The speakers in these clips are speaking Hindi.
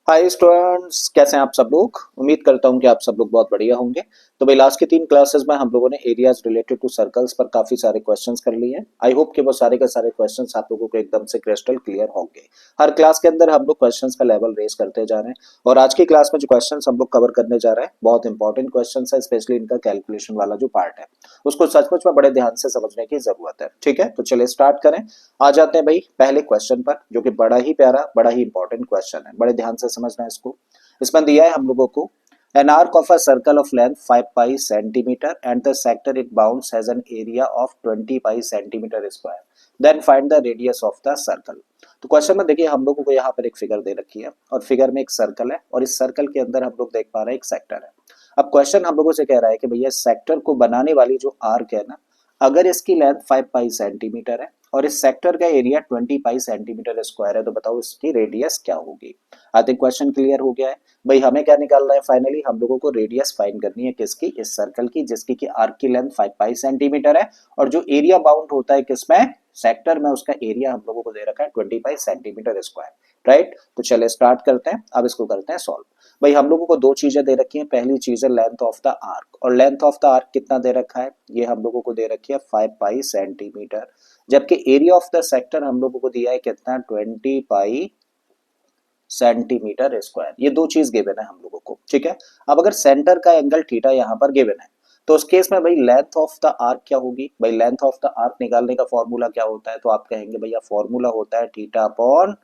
हाय स्टूडेंट्स, कैसे हैं आप सब लोग। उम्मीद करता हूं कि आप सब लोग बहुत बढ़िया होंगे। तो भाई लास्ट की 3 क्लासेस में हम लोगों ने एरियाज रिलेटेड टू सर्कल्स पर काफी सारे क्वेश्चंस कर लिए हैं। आई होप कि वो सारे के सारे क्वेश्चंस आप लोगों को एकदम से क्रिस्टल क्लियर होंगे। हर क्लास के अंदर हम लोग क्वेश्चंस का लेवल रेस करते जा रहे हैं और आज की क्लास में जो क्वेश्चंस हम लोग कवर करने जा रहे हैं बहुत इंपॉर्टेंट क्वेश्चंस है, स्पेशली इनका कैलकुलेशन वाला जो पार्ट है उसको सचमुच में बड़े ध्यान से समझने की जरूरत है। ठीक है, तो चलिए स्टार्ट करें। आ जाते हैं भाई पहले क्वेश्चन पर, जो कि बड़ा ही प्यारा बड़ा ही इंपॉर्टेंट क्वेश्चन है। बड़े ध्यान से समझना है इसको। इसमें दिया है हम लोगों को an arc of a circle of length 5 pi centimeter and the sector it bounds has an area of 20 pi centimeter square. Then find the radius of the circle. तो क्वेश्चन में देखिए हम लोगों को यहाँ पर एक फिगर दे रखी है और फिगर में एक सर्कल है और इस सर्कल के अंदर हम लोग देख पा रहे हैं एक सेक्टर है। अब क्वेश्चन हम लोगों से कह रहा है कि भैया सेक्टर को बनाने वाली जो आर्क है ना, अगर इसकी लेंथ 5 पाई सेंटीमीटर है और इस सेक्टर का एरिया 20 पाई सेंटीमीटर स्क्वायर है, तो बताओ इसकी रेडियस क्या होगी। आई थिंक क्वेश्चन क्लियर हो गया है। भाई हमें क्या निकालना है, फाइनली हम लोगों को रेडियस फाइंड करनी है किसकी, इस सर्कल की, जिसकी की आर्क की लेंथ 5 पाई सेंटीमीटर है और जो एरिया बाउंड होता है किसमें, सेक्टर में, उसका एरिया हम लोगों को दे रखा है 20 पाई सेंटीमीटर स्क्वायर। राइट, तो चलिए स्टार्ट करते हैं। अब इसको करते हैं सॉल्व। भाई हम लोगों को दो चीजें दे रखी हैं। पहली चीज है लेंथ ऑफ द आर्क, और लेंथ ऑफ द आर्क कितना दे रखा है, ये हम लोगों को दे रखी है 5 पाई सेंटीमीटर, जबकि एरिया ऑफ द सेक्टर हम लोगों को दिया है कितना, 20 पाई सेंटीमीटर स्क्वायर। ये दो चीज गिवन है हम लोगों को। ठीक है, अब अगर सेंटर का एंगल थीटा यहाँ पर गिवन है तो उस केस में भाई लेंथ ऑफ द आर्क क्या होगी। भाई लेंथ ऑफ द आर्क निकालने का फॉर्मूला क्या होता है, तो आप कहेंगे भैया फॉर्मूला होता है थीटा अपॉन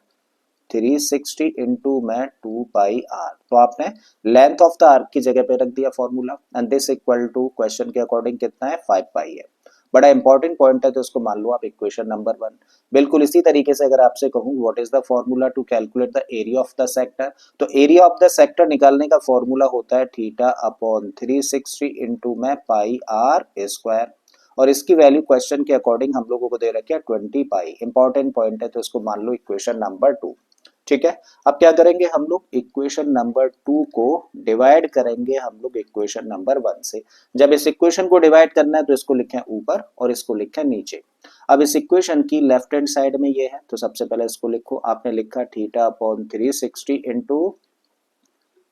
360 इंटू में 2 पाई आर। तो आपने लेंथ ऑफ द आर्क की जगह पे रख दिया formula and this equal to question के अकॉर्डिंग कितना है, 5 पाई है। बड़ा इंपॉर्टेंट पॉइंट है, तो इसको मान लो आप इक्वेशन नंबर 1। बिल्कुल इसी तरीके से अगर आपसे कहूं what is the formula to calculate the area of the sector, तो एरिया ऑफ द सेक्टर निकालने का फॉर्मूला होता है थीटा अपॉन 360 इंटू में पाई आर स्क्वायर, और इसकी वैल्यू क्वेश्चन के अकॉर्डिंग हम लोगों को दे रखी है 20 पाई। इंपॉर्टेंट पॉइंट है, तो इसको मान लो इक्वेशन नंबर 2। ठीक है, अब क्या करेंगे हम लोग, इक्वेशन नंबर 2 को डिवाइड करेंगे हम लोग इक्वेशन नंबर 1 से। जब इस इक्वेशन को डिवाइड करना है तो इसको लिखें ऊपर और इसको लिखें नीचे। अब इस इक्वेशन की लेफ्ट हैंड साइड में ये है, तो सबसे पहले इसको लिखो। आपने लिखा theta upon 360 into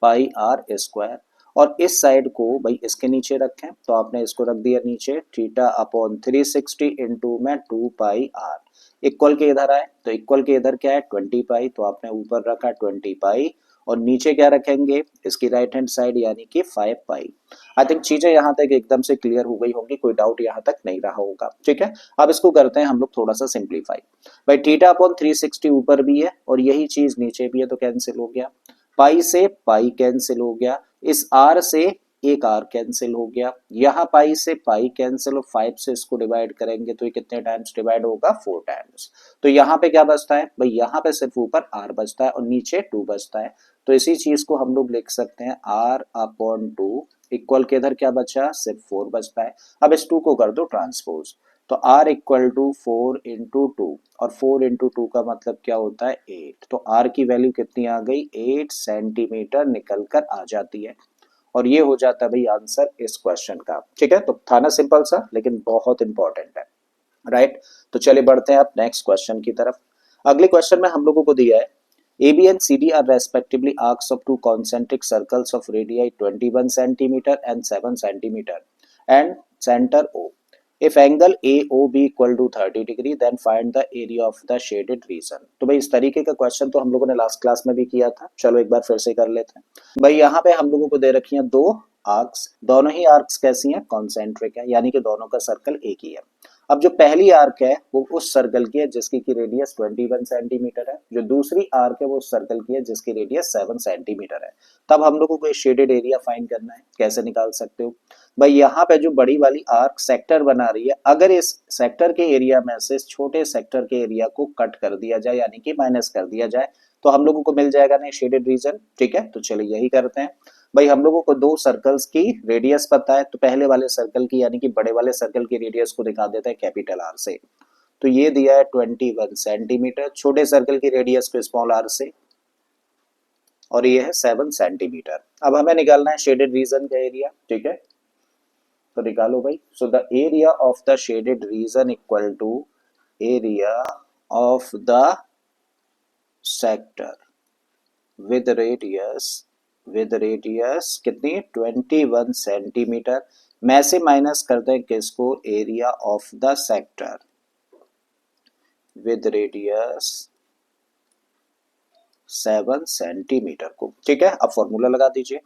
pi R square, और इस साइड को भाई इसके नीचे रखें, तो आपने इसको रख दिया नीचे थीटा अपॉन 360 इंटू में 2 पाई आर। इक्वल के इधर आए तो इक्वल के इधर क्या है, 20 पाई, तो आपने ऊपर रखा 20 पाई और नीचे क्या रखेंगे, इसकी राइट हैंड साइड यानी कि 5 पाई। आई थिंक चीजें यहाँ तक एकदम से क्लियर हो गई होंगी, कोई डाउट यहाँ तक नहीं रहा होगा। ठीक है, अब इसको करते हैं हम लोग थोड़ा सा सिंप्लीफाई। भाई थीटा अपॉन 360 ऊपर भी है और यही चीज नीचे भी है, तो कैंसिल हो गया। पाई से पाई कैंसिल हो गया, इस आर से एक आर कैंसिल हो गया, यहाँ पाई से पाई कैंसिल, और 5 से इसको डिवाइड करेंगे तो ये कितने टाइम्स डिवाइड होगा, 4 टाइम्स। तो यहाँ पे क्या बचता है भाई, यहाँ पे सिर्फ ऊपर आर बचता है और नीचे 2 बचता है। तो इसी चीज को हम लोग लिख सकते हैं आर अपॉन 2 इक्वल के इधर क्या बचा, सिर्फ 4 बचता है। अब इस 2 को कर दो ट्रांसपोज, तो r इक्वल टू 4 इंटू 2, और 4 इंटू 2 का मतलब क्या होता है, 8। तो r की वैल्यू कितनी आ गई, 8 सेंटीमीटर निकल कर आ जाती है। और ये हो जाता है भाई आंसर इस क्वेश्चन का। ठीक है, तो था ना सिंपल सा, लेकिन बहुत इंपॉर्टेंट है। राइट, तो चलिए बढ़ते हैं अब नेक्स्ट क्वेश्चन की तरफ। अगले क्वेश्चन में हम लोगों को दिया है AB and CD are respectively arcs of two concentric circles of radii 21 centimeter and 7 centimeter and center O. If angle AOB equal to 30 degree, then find the area of the shaded region. तो भाई इस तरीके का क्वेश्चन तो हम लोगों ने लास्ट क्लास में भी किया था, चलो एक बार फिर से कर लेते हैं। भाई यहाँ पे हम लोगों को दे रखी हैं दो आर्क्स, दोनों ही आर्क्स कैसी हैं, कॉन्सेंट्रिक है, यानी कि दोनों का सर्कल एक ही है। अब जो पहली आर्क है वो उस सर्कल की है जिसकी की रेडियस 21 सेंटीमीटर है, जो दूसरी आर्क है वो उस सर्कल की है जिसकी रेडियस 7 सेंटीमीटर है। तब हम लोगों को शेडेड एरिया फाइंड करना है। कैसे निकाल सकते हो भाई, यहाँ पे जो बड़ी वाली आर्क सेक्टर बना रही है, अगर इस सेक्टर के एरिया में से इस छोटे सेक्टर के एरिया को कट कर दिया जाए यानी कि माइनस कर दिया जाए, तो हम लोगों को मिल जाएगा ना शेडेड रीजन। ठीक है, तो चलिए यही करते हैं। भाई हम लोगों को दो सर्कल्स की रेडियस पता है, तो पहले वाले सर्कल की यानी कि बड़े वाले सर्कल की रेडियस को दिखा देते हैं कैपिटल आर से। तो ये दिया है 21 सेंटीमीटर, छोटे सर्कल की रेडियस को स्मॉल आर से, और ये है 7 सेंटीमीटर। अब हमें निकालना है शेडेड रीजन का एरिया। ठीक है, तो निकालो भाई। So the area of the shaded region equal to area of the sector with radius कितनी 21 सेंटीमीटर। में से माइनस कर दें किसको, area of the sector with radius 7 centimetre को। ठीक है, अब फॉर्मूला लगा दीजिए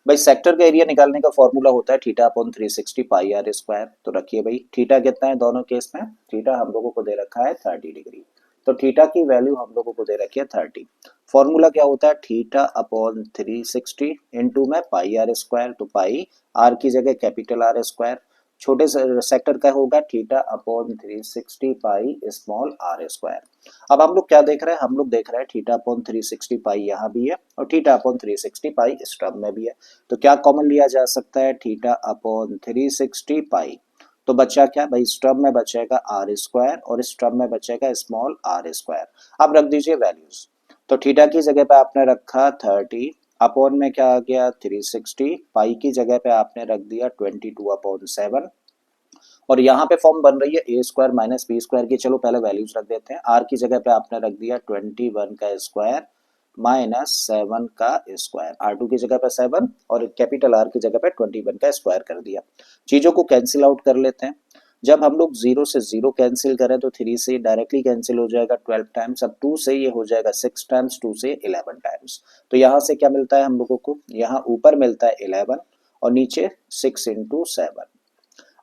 भाई। सेक्टर का एरिया निकालने का फॉर्मूला होता है theta upon 360 pi R square. तो रखिए भाई, थीटा कितना है दोनों केस में, थीटा हम लोगों को दे रखा है 30 डिग्री, तो थीटा की वैल्यू हम लोगों को दे रखी है 30। फॉर्मूला क्या होता है, थीटा अपॉन 360 इंटू में पाई आर स्क्वायर, तो पाई आर की जगह कैपिटल आर स्क्वायर, छोटे सेक्टर का होगा theta upon 360 pi small R square. अब हम लोग क्या देख रहे हैं, हम लोग देख रहे हैं थीटा अपॉन 360 पाई यहाँ भी है और थीटा अपॉन 360 पाई इस टर्म में भी है। तो क्या कॉमन लिया जा सकता है, थीटा अपॉन 360 पाई, तो बचा क्या भाई, इस टर्म में बचेगा आर स्क्वायर और इस टर्म में बचेगा स्मॉल आर स्क्वायर। अब रख दीजिए वैल्यूज, तो थीटा की जगह पे आपने रखा 30, अपॉन में क्या आ गया 360, पाई की जगह पे आपने रख दिया 22 अपॉन 7, और यहाँ पे फॉर्म बन रही है ए स्क्वायर माइनस बी स्क्वायर की। चलो पहले वैल्यूज रख देते हैं। आर की जगह पे आपने रख दिया 21 का स्क्वायर माइनस 7 का स्क्वायर, आर टू की जगह पे 7 और कैपिटल आर की जगह पे 21 का स्क्वायर कर दिया। चीजों को कैंसिल आउट कर लेते हैं। जब हम लोग 0 से 0 कैंसिल करें तो 3 से डायरेक्टली कैंसिल हो जाएगा 12 टाइम्स, अब 2 से ये हो जाएगा 6 टाइम्स, 2 से 11 टाइम्स। तो यहाँ से क्या मिलता है हम लोगों को, यहाँ ऊपर मिलता है 11 और नीचे 6 इंटू 7।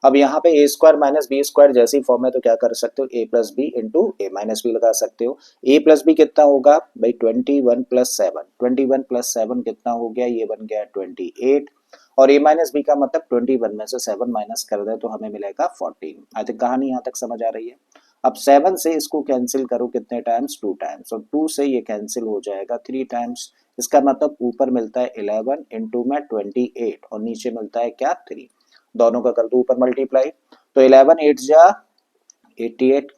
अब यहाँ पे ए स्क्वायर माइनस बी स्क्वायर जैसी फॉर्म है तो क्या कर सकते हो, ए प्लस बी इंटू ए माइनस बी लगा सकते हो। ए प्लस बी कितना होगा भाई 21 प्लस 7, 21 प्लस 7 कितना हो गया, ये बन गया 28, और ए माइनस बी का मतलब 21 में से 7 माइनस कर दे तो हमें मिलेगा 14। आई थिंक कहानी यहाँ तक समझ आ रही है। अब 7 से इसको कैंसिल करो कितने टाइम्स, 2 टाइम्स, और 2 से ये कैंसिल हो जाएगा 3 टाइम्स। इसका मतलब ऊपर मिलता है 11 इंटू में 28 और नीचे मिलता है क्या 3, दोनों का कर दो ऊपर मल्टीप्लाई, तो 11 8 जा 88,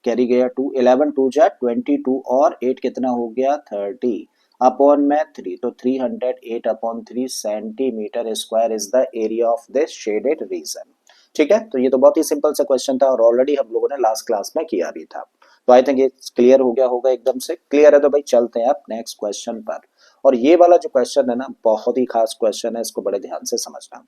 कैरी गया 2, 11 2 जा 22 और 8 कितना हो गया 30 अपॉन में 3, तो 308 upon 3 centimetre square is the area of this shaded region. ठीक है, तो ये तो बहुत ही सिंपल सा क्वेश्चन था और ऑलरेडी हम लोगों ने लास्ट क्लास में किया भी था। तो आई थिंक ये क्लियर हो गया होगा, एकदम से क्लियर है। तो भाई चलते हैं आप नेक्स्ट क्वेश्चन पर। और ये वाला जो क्वेश्चन है ना, बहुत ही खास क्वेश्चन है, इसको बड़े ध्यान से समझना।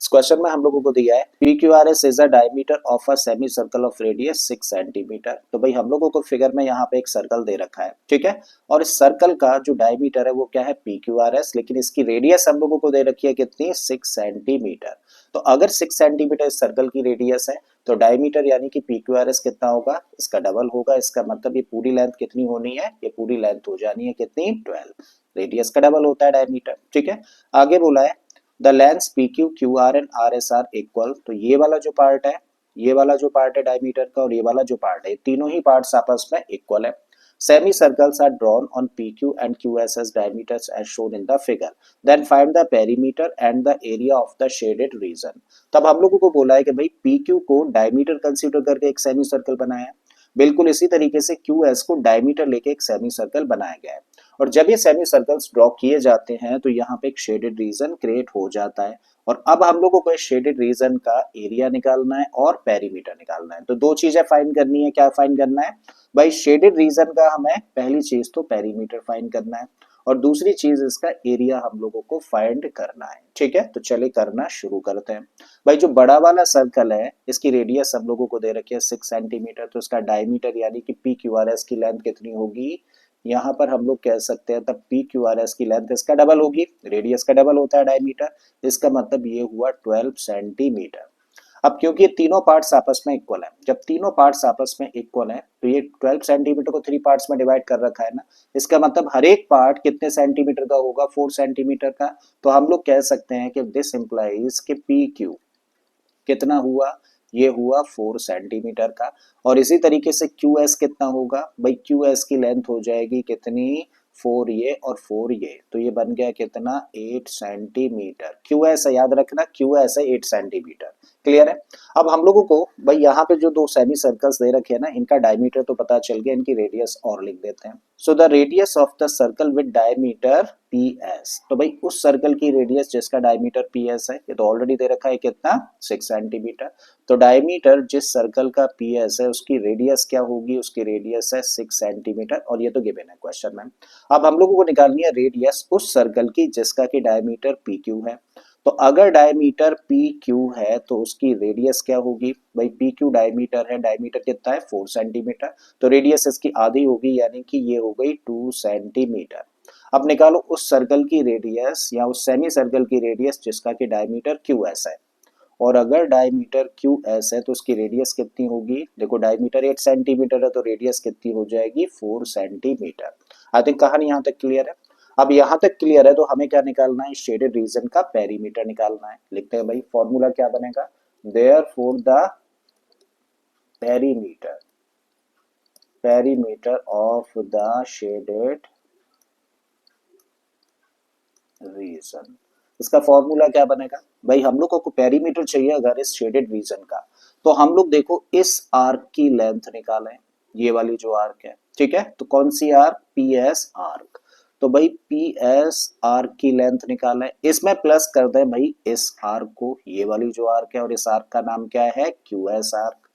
इस क्वेश्चन में हम लोगों को दिया है PQRS is a diameter of a semi circle of radius 6 centimetre. तो भाई हम लोगों को फिगर में यहाँ पे एक सर्कल दे रखा है, ठीक है, और इस सर्कल का जो डायमीटर है वो क्या है PQRS, लेकिन इसकी रेडियस हम लोगों को दे रखी है कितनी 6 सेंटीमीटर। तो अगर 6 सेंटीमीटर इस सर्कल की रेडियस है तो डायमीटर यानी कि PQRS कितना होगा, इसका डबल होगा। इसका मतलब ये पूरी लेंथ कितनी होनी है, ये पूरी लेंथ हो जानी है कितनी 12, रेडियस का डबल होता है डायमीटर। ठीक है, आगे बोला है the length PQ QR and RS are equal. तो ये वाला जो पार्ट है, ये वाला जो पार्ट है डायमीटर का और ये वाला जो पार्ट है, तीनों ही पार्ट्स आपस में इक्वल है। Semi circles are drawn on PQ and QS as diameters as shown in the figure. Then find the perimeter and the area of the shaded region. तब हम लोगों को बोला है कि भाई PQ को डायमीटर कंसीडर करके एक सेमी सर्कल बनाया है, बिल्कुल इसी तरीके से QS को डायमीटर लेके एक सेमी सर्कल बनाया गया है। और जब ये सेमी सर्कल्स ड्रॉ किए जाते हैं तो यहाँ पे एक शेडेड रीजन क्रिएट हो जाता है। और अब हम लोगों को इस शेडेड रीजन का एरिया निकालना है और पेरीमीटर निकालना है। तो दो चीजें फाइंड करनी है, क्या फाइंड करना है भाई, शेडेड रीजन का हमें पहली चीज तो पेरीमीटर फाइंड करना है और दूसरी चीज इसका एरिया हम लोगों को फाइंड करना है। ठीक है, तो चलिए करना शुरू करते हैं। भाई जो बड़ा वाला सर्कल है इसकी रेडियस हम लोगों को दे रखी है 6 सेंटीमीटर, तो इसका डायमीटर यानी कि PQRS की लेंथ कितनी होगी, यहाँ पर हम लोग कह सकते हैं तब PQRS की लेंथ इसका डबल होगी, रेडियस का डबल होता है डायमीटर, इसका मतलब ये हुआ 12 सेंटीमीटर। अब क्योंकि ये तीनों पार्ट्स आपस में इक्वल है, जब तीनों पार्ट्स आपस में इक्वल है तो ये 12 सेंटीमीटर को 3 पार्ट्स में डिवाइड कर रखा है ना, इसका मतलब हर एक पार्ट कितने सेंटीमीटर का होगा 4 सेंटीमीटर का। तो हम लोग कह सकते हैं कि दिस इंप्लाइज कि PQ कितना हुआ, ये हुआ 4 सेंटीमीटर का। और इसी तरीके से QS कितना होगा भाई, QS की लेंथ हो जाएगी कितनी 4 ये और 4 ये, तो ये बन गया कितना 8 सेंटीमीटर। QS याद रखना, QS है 8 सेंटीमीटर, क्लियर है। अब हम लोगों को भाई यहाँ पे जो दो सेमी सर्कल्स दे रखे हैं ना, इनका डायमीटर तो पता चल गया, इनकी रेडियस और लिख देते हैं। So the radius of the circle with diameter P S, तो भाई उस सर्कल की रेडियस जिसका डायमीटर पी एस है, ये तो ऑलरेडी दे रखा है कितना, 6 सेंटीमीटर। तो डायमीटर जिस सर्कल का पी एस है उसकी रेडियस क्या होगी, उसकी रेडियस है 6 सेंटीमीटर, और ये तो गिवन है क्वेश्चन में। अब हम लोगों को निकालनी है रेडियस उस सर्कल की जिसका की डायमीटर पी क्यू है। तो अगर डायमीटर पी क्यू है तो उसकी रेडियस क्या होगी, भाई पी क्यू डायमीटर है, डायमीटर कितना है 4 सेंटीमीटर, तो रेडियस इसकी आधी होगी, यानी कि ये हो गई 2 सेंटीमीटर। अब निकालो उस सर्कल की रेडियस या उस सेमी सर्कल की रेडियस जिसका कि डायमीटर क्यू एस है, और अगर डायमीटर क्यू एस है तो उसकी रेडियस कितनी होगी, देखो डायमीटर 8 सेंटीमीटर है तो रेडियस कितनी हो जाएगी 4 सेंटीमीटर। आई थिंक कहानी यहाँ तक क्लियर है। अब यहाँ तक क्लियर है तो हमें क्या निकालना है, शेडेड रीजन का पेरीमीटर निकालना है। लिखते हैं भाई, फॉर्मूला क्या बनेगा, therefore the perimeter perimeter of the shaded reason. इसका फॉर्मूला क्या बनेगा, भाई हम लोग को पेरीमीटर चाहिए अगर इस शेडेड रीजन का, तो हम लोग देखो इस आर्क की लेंथ निकालें, ये वाली जो आर्क है, ठीक है, तो कौन सी आर्क, पी एस आर्क। तो भाई पी एस आर्क की लेंथ निकालें, इसमें प्लस कर दें भाई इस आर्क को, ये वाली जो आर्क है, और इस आर्क का नाम क्या है, क्यू एस आर्क।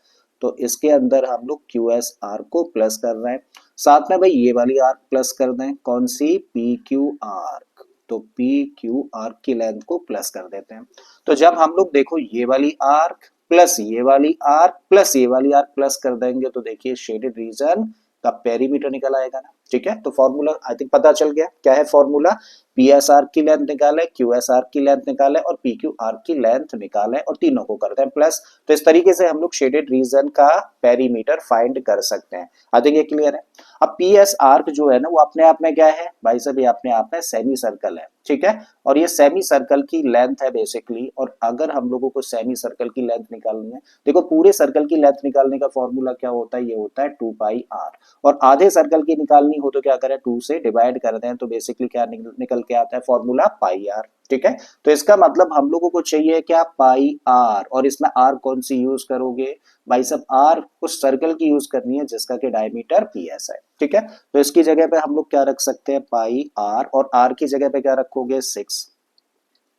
तो इसके अंदर हम लोग क्यू एस आर्क को प्लस कर रहे हैं, साथ में भाई ये वाली आर्क प्लस कर दें, कौन सी, पी क्यू आर्क। तो पी क्यू आर्क की लेंथ को प्लस कर देते हैं। तो जब हम लोग देखो ये वाली आर्क प्लस ये वाली आर्क प्लस ये वाली आर्क प्लस कर देंगे तो देखिए शेडेड रीजन का पेरीमीटर निकल आएगा ना, ठीक है। तो फॉर्मूला आई थिंक पता चल गया, क्या है फॉर्मूला, पी एस आर्क की लेंथ निकाले, क्यू एस आर्क की लेंथ निकाले और पी क्यू आर्क की लेंथ निकाले, और तीनों को करते हैं प्लस। तो इस तरीके से हम लोग शेडेड रीजन का पेरीमीटर फाइंड कर सकते हैं। आई थिंक ये क्लियर है। अब पी एस आर्क जो है ना वो अपने आप में क्या है भाई साहब, ये अपने आप में सेमी सर्कल है, ठीक है, और ये सेमी सर्कल की लेंथ है बेसिकली। और अगर हम लोगों को सेमी सर्कल की लेंथ निकालनी है, देखो पूरे सर्कल की लेंथ निकालने का फॉर्मूला क्या होता है, ये होता है 2 पाई आर, और आधे सर्कल की निकालनी हो तो क्या करें, 2 से डिवाइड कर दें, तो बेसिकली क्या निकल के आता है फॉर्मूला पाई आर, ठीक है। तो इसका मतलब हम लोगों को चाहिए क्या, पाई आर, और इसमें आर कौन सी यूज करोगे भाई सब, आर उस सर्कल की यूज करनी है जिसका कि डायमीटर पी एस है, ठीक है। तो इसकी जगह पे हम लोग क्या रख सकते हैं, पाई आर, और आर की जगह पे क्या रखोगे, 6,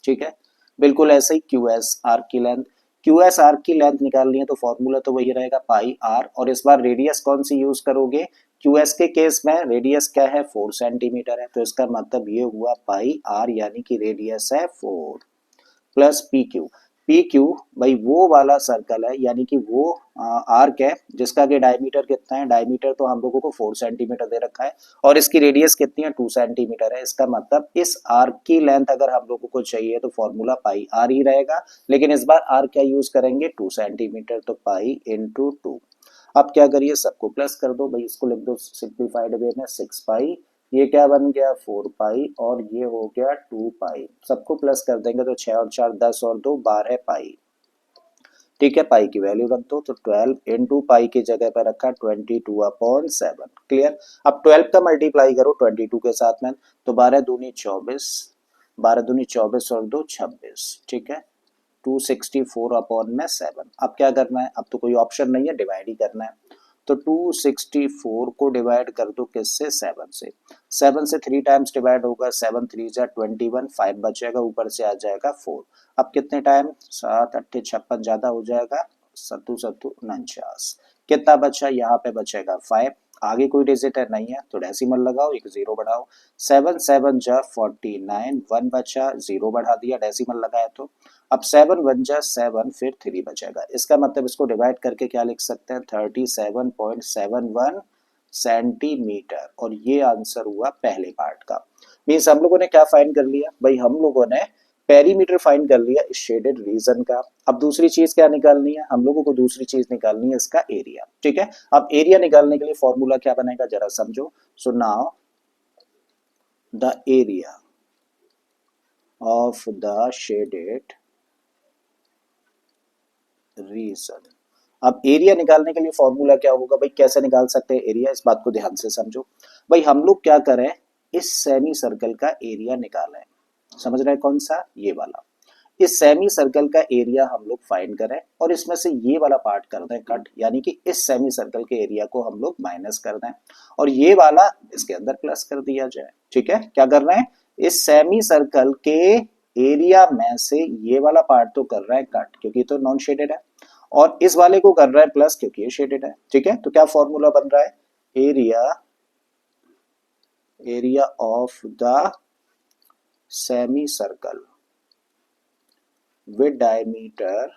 ठीक है। बिल्कुल ऐसे ही क्यू एस आर की लेंथ, क्यू एस आर की लेंथ निकालनी है तो फॉर्मूला तो वही रहेगा पाई आर, और इस बार रेडियस कौन सी यूज करोगे, क्यू एस के केस में रेडियस क्या है 4 सेंटीमीटर है, तो इसका मतलब ये हुआ पाई आर यानी कि रेडियस है 4 plus P Q. P Q भाई वो वाला सर्कल है, यानी कि वो आर्क है जिसका कि डायमीटर कितना है, डायमीटर तो हम लोगों को 4 सेंटीमीटर दे रखा है, और इसकी रेडियस कितनी है 2 सेंटीमीटर है। इसका मतलब इस आर्क की लेंथ अगर हम लोगों को चाहिए तो फॉर्मूला पाई आर ही रहेगा, लेकिन इस बार आर क्या यूज करेंगे 2 सेंटीमीटर, तो पाई इंटू 2। अब क्या करिए, सबको प्लस कर दो भाई, इसको लिख दो सिंप्लीफाइड वे में 6 पाई, ये क्या बन गया 4 पाई, और ये हो गया 2 पाई, सबको प्लस कर देंगे तो 6 और 4 10 और 2 12 पाई, ठीक है। पाई की वैल्यू रख दो, तो 12 इंटू पाई की जगह पर रखा 22/7, क्लियर। अब 12 का मल्टीप्लाई करो 22 के साथ में, तो 12 दूनी 24, 12 दूनी 24 और 2 26, ठीक है, 264/7। अब क्या करना है, अब तो कोई ऑप्शन नहीं है, डिवाइड ही करना है। तो 264 को डिवाइड कर दो किससे, 7 से, 7 से 3 टाइम्स डिवाइड होगा, 7 3 जा 21, 5 बचेगा, ऊपर से आ जाएगा 4। अब कितने टाइम, 7 8 56 ज्यादा हो जाएगा, सत्तू सत्तू 49, कितना बचा, यहाँ पे बचेगा 5, आगे कोई डिजिट है नहीं है तो डेसिमल लगाओ, एक जीरो बढ़ाओ, 7 7 जा 49, 1 बचा, जीरो बढ़ा दिया, डेसिमल लगाया तो अब 7 1 जा 7, फिर 3 बचेगा। इसका मतलब इसको डिवाइड करके क्या लिख सकते हैं, 37.71 सेंटीमीटर, और ये आंसर हुआ पहले पार्ट का। मीन्स हम लोगों ने क्या फाइंड कर लिया भाई, हम लोगों ने पेरीमीटर फाइंड कर लिया इस शेडेड रीजन का। अब दूसरी चीज क्या निकालनी है, हम लोगों को दूसरी चीज निकालनी है इसका एरिया, ठीक है। अब एरिया निकालने के लिए फॉर्मूला क्या बनेगा जरा समझो। सो now the area of the shaded reason. अब एरिया निकालने के लिए फॉर्मूला क्या होगा भाई, कैसे निकाल सकते हैं एरिया, इस बात को ध्यान से समझो भाई। हम लोग क्या करें, इस सेमी सर्कल का एरिया निकालें, समझ रहे हैं कौन सा, ये वाला। इस सेमी सर्कल का एरिया हम लोग फाइंड करें और इसमें से ये वाला पार्ट कर दें कट, यानी कि इस सेमी सर्कल के एरिया को हम लोग माइनस कर दें और ये वाला इसके अंदर प्लस कर दिया जाए। ठीक है, क्या कर रहे हैं, इस सेमी सर्कल के एरिया में से ये वाला पार्ट तो कर रहा है कट क्योंकि तो नॉन शेडेड है, और इस वाले को कर रहा है प्लस क्योंकि ये शेडेड है। ठीक है, तो क्या फॉर्मूला बन रहा है, area of the semi circle with diameter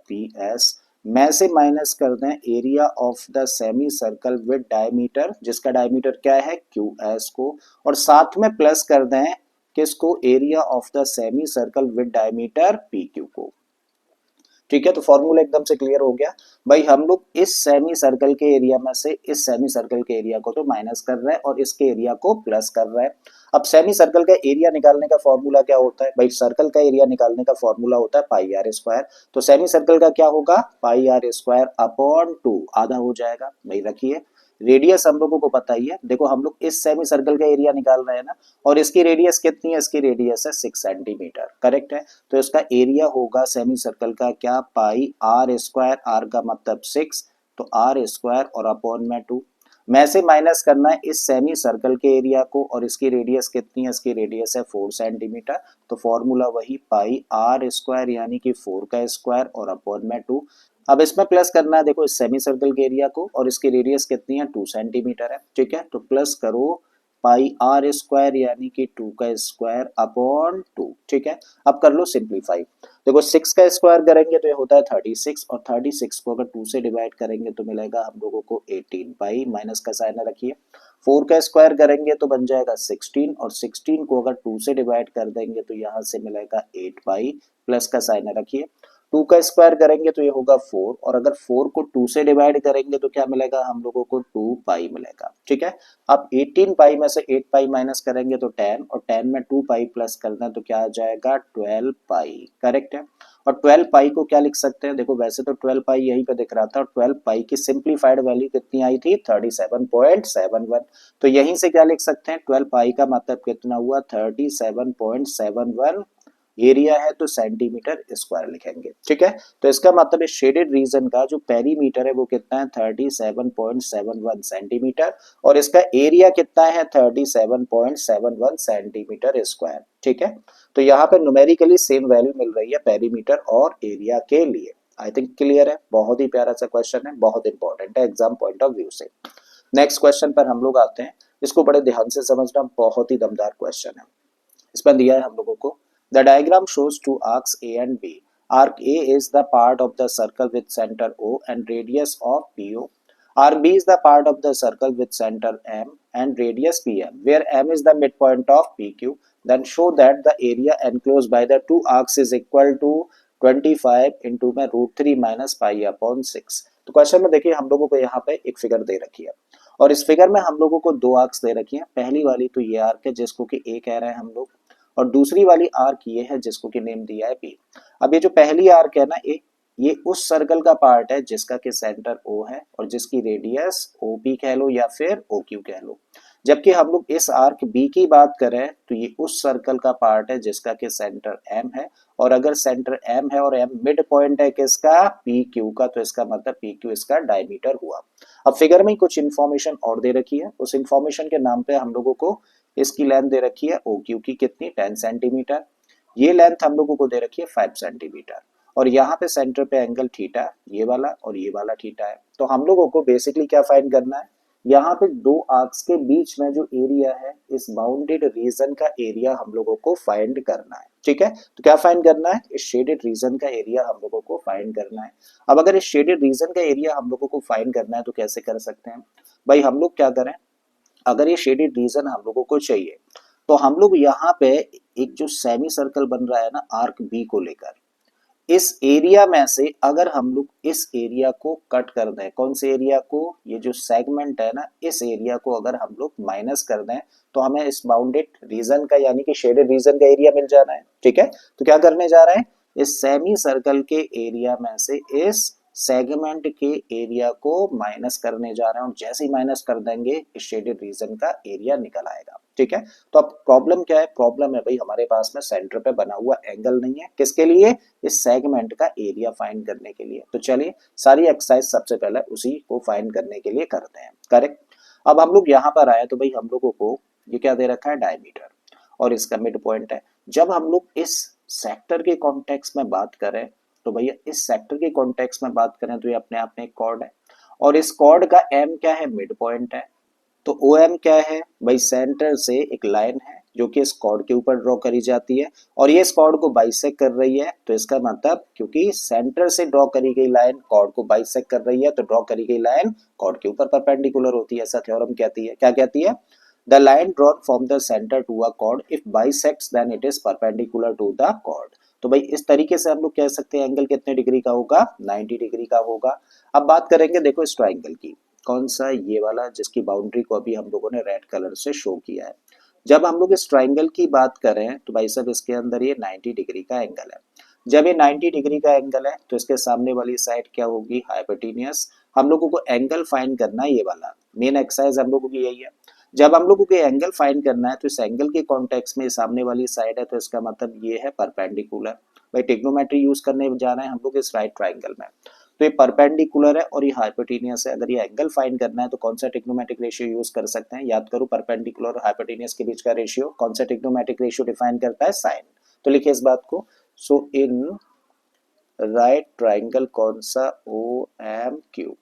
PS में से माइनस कर दें area of the semi circle with diameter, जिसका डायमीटर क्या है QS को, और साथ में प्लस कर दें किसको, area of the semi circle with diameter PQ को। ठीक है, तो फॉर्मूला एकदम से क्लियर हो गया भाई। हम लोग इस सेमी सर्कल के एरिया में से इस सेमी सर्कल के एरिया को तो माइनस कर रहे हैं और इसके एरिया को प्लस कर रहे हैं। अब सेमी सर्कल का एरिया निकालने का फॉर्मूला क्या होता है भाई, सर्कल का एरिया निकालने का फॉर्मूला होता है पाई आर स्क्वायर। तो सेमी सर्कल का क्या होगा, पाई आर स्क्वायर अपॉन 2, आधा हो जाएगा भाई। रखिए, रेडियस हम लोगों को पता ही है, देखो हम लोग इस सेमी सर्कल का एरिया निकाल रहे हैं ना, और इसकी रेडियस कितनी है, इसकी रेडियस है 6 सेंटीमीटर, करेक्ट है। तो इसका एरिया होगा सेमी सर्कल का क्या, पाई आर स्क्वायर, आर का मतलब 6, तो आर स्क्वायर और अपॉन में 2, में से माइनस करना है इस सेमी सर्कल के एरिया को, और इसकी रेडियस कितनी है, इसकी रेडियस है 4 सेंटीमीटर, तो फॉर्मूला वही पाई आर स्क्वायर यानी कि 4 का स्क्वायर और अपॉन में 2। अब इसमें प्लस करना है देखो इस सेमी सर्कल के एरिया को, और इसकी रेडियस कितनी है 2 सेंटीमीटर है। ठीक है, तो प्लस करो पाई आर स्क्वायर यानी कि 2 का स्क्वायर अपॉन 2। ठीक है, अब कर लो सिंप्लीफाई, देखो 6 का स्क्वायर करेंगे तो ये होता है 36, और 36 को अगर 2 से डिवाइड करेंगे तो मिलेगा हम लोगों को 18 पाई, माइनस का साइन रखिए। 4 का स्क्वायर करेंगे तो बन जाएगा 16, और 16 को अगर 2 से डिवाइड कर देंगे तो यहाँ से मिलेगा 8 पाई, प्लस का साइन रखिए। 2 का स्क्वायर करेंगे तो ये होगा 4, और अगर 4 को 2 से डिवाइड करेंगे तो क्या मिलेगा हम लोगों को 2 पाई मिलेगा। ठीक है, अब 18 पाई में से 8 पाई माइनस करेंगे तो 10, और 10 में 2 पाई प्लस करना है तो क्या आ जाएगा 12 पाई, करेक्ट है। और 12 पाई को क्या लिख सकते हैं, देखो वैसे तो 12 पाई यहीं पे दिख रहा था, और 12 पाई की सिंप्लीफाइड वैल्यू कितनी आई थी 37.71, तो यहीं से क्या लिख सकते हैं 12 पाई का मतलब कितना हुआ 37.71, एरिया है तो सेंटीमीटर स्क्वायर लिखेंगे। ठीक है, तो इसका मतलब इस शेडेड रीजन का जो पेरीमीटर है वो कितना है 37.71 सेंटीमीटर, और इसका एरिया कितना है 37.71 सेंटीमीटर स्क्वायर। ठीक है, तो यहाँ पे न्यूमेरिकली सेम वैल्यू मिल रही है पेरीमीटर और एरिया के लिए। आई थिंक क्लियर है, बहुत ही प्यारा सा क्वेश्चन है, बहुत इंपॉर्टेंट है एग्जाम पॉइंट ऑफ व्यू से। नेक्स्ट क्वेश्चन पर हम लोग आते हैं, इसको बड़े ध्यान से समझना, बहुत ही दमदार क्वेश्चन है। इसमें दिया है हम लोगों को, the diagram shows two arcs A and B. Arc A is the part of the circle with center O and radius of PO. Arc B is the part of the circle with center M and radius PM, where M is the midpoint of PQ. Then show that the area enclosed by the two arcs is equal to 25 into में √3 minus pi upon 6। तो क्वेश्चन में देखिए हम लोगों को यहाँ पे एक फिगर दे रखी है, और इस फिगर में हम लोगों को दो आर्क्स दे रखी है। पहली वाली तो ये आर्क है जिसको कि ए कह रहे हैं हम लोग, और दूसरी वाली आर्क ये है जिसको कि नेम दिया है बी। अब ये जो पहली आर्क है ना ए, ये उस सर्कल का पार्ट है जिसका कि सेंटर ओ है और जिसकी रेडियस ओपी कह लो या फिर ओक्यू कह लो। जबकि हम लोग इस आर्क बी की बात करें तो ये उस सर्कल का पार्ट है जिसका कि सेंटर एम है, और अगर सेंटर एम है और एम मिड पॉइंट है किसका, पी क्यू का, तो इसका मतलब पी क्यू इसका डायमीटर हुआ। अब फिगर में कुछ इन्फॉर्मेशन और दे रखी है, उस इन्फॉर्मेशन के नाम पे हम लोगों को इसकी लेंथ दे रखी है ओ क्यू की कितनी 10 सेंटीमीटर, ये लेंथ हम लोगों को दे रखी है 5 सेंटीमीटर, और यहाँ पे सेंटर पे एंगल थीटा ये वाला और ये वाला थीटा है। तो हम लोगों को बेसिकली क्या फाइंड करना है, यहाँ पे दो आर्क्स के बीच में जो एरिया है इस बाउंडेड रीजन का एरिया हम लोगों को फाइंड करना है। ठीक है, तो क्या फाइंड करना है, इस शेडेड रीजन का एरिया हम लोगों को फाइंड करना है। अब अगर इस शेडेड रीजन का एरिया हम लोगों को फाइंड करना है तो कैसे कर सकते हैं भाई, हम लोग क्या करें, अगर ये शेडेड रीजन हम लोगों को चाहिए तो हम लोग यहाँ पे एक जो सेमी सर्कल बन रहा है ना आर्क बी को लेकर, इस एरिया में से अगर हम लोग इस एरिया को कट कर दें, कौन से एरिया को, ये जो सेगमेंट है ना इस एरिया को अगर हम लोग माइनस कर दें तो हमें इस बाउंडेड रीजन का यानी कि शेडेड रीजन का एरिया मिल जाना है। ठीक है, तो क्या करने जा रहे हैं, इस सेमी सर्कल के एरिया में से इस सेगमेंट के एरिया को माइनस करने जा रहे हैं, और जैसे ही माइनस कर देंगे इस शेडेड रीजन का एरिया निकल आएगा। ठीक है। तो अब प्रॉब्लम क्या है, प्रॉब्लम है भाई हमारे पास में सेंटर पे बना हुआ एंगल नहीं है, किसके लिए, इस सेगमेंट का एरिया फाइंड करने के लिए। तो चलिए सारी एक्सरसाइज सबसे पहले उसी को फाइंड करने के लिए करते हैं, करेक्ट। अब हम लोग यहाँ पर आए तो भाई हम लोगों को ये क्या दे रखा है, डायमीटर, और इसका मिड पॉइंट है। जब हम लोग इस सेक्टर के कॉन्टेक्स्ट में बात करें तो भैया इस सेक्टर के कॉन्टेक्स्ट में बात करें तो ये अपने आप में एक कॉर्ड है, और इस कॉर्ड का एम क्या है, मिड पॉइंट है। तो ओ एम क्या है भाई, सेंटर से एक लाइन है जो कि इस कॉर्ड के ऊपर ड्रॉ करी जाती है, और ये इस कॉर्ड को बाइसेक्ट कर रही है। तो इसका मतलब क्योंकि सेंटर से ड्रॉ करी गई लाइन कॉर्ड को बाइसेक्ट कर रही है, तो ड्रॉ करी गई लाइन कॉर्ड के ऊपर परपेंडिकुलर होती है, ऐसा थ्योरम कहती है। क्या कहती है, the line drawn from the centre to a chord if bisects then it is perpendicular to the chord. तो भाई इस तरीके से हम लोग कह सकते हैं एंगल कितने डिग्री का होगा, 90 डिग्री का होगा। अब बात करेंगे देखो इस ट्राइंगल की, कौन सा, ये वाला जिसकी बाउंड्री को अभी हम लोगों ने रेड कलर से शो किया है। जब हम लोग इस ट्राइंगल की बात करें तो भाई साहब इसके अंदर ये 90 डिग्री का एंगल है। जब ये 90 डिग्री का एंगल है तो इसके सामने वाली साइड क्या होगी, हाइपोटेन्यूस। हम लोगों को एंगल फाइंड करना है, ये वाला मेन एक्सरसाइज हम लोगों की यही है। जब हम लोगों को एंगल फाइंड करना है तो इस एंगल के कॉन्टेक्स्ट में सामने वाली साइड है, तो इसका मतलब ये है परपेंडिकुलर। भाई ट्रिग्नोमेट्री यूज करने जाना है हम लोग इस राइट ट्राइंगल में, तो ये परपेंडिकुलर है और ये हाइपोटेनियस है। अगर ये एंगल फाइंड करना है तो कौन सा ट्रिग्नोमेट्रिक रेशियो यूज कर सकते हैं, याद करो परपेंडिकुलर और हाइपोटेनियस के बीच का रेशियो कौन सा ट्रिग्नोमेट्रिक रेशियो डिफाइन करता है, साइन। तो लिखिए इस बात को, सो इन राइट ट्राइंगल कौन सा, ओ एम क्यू।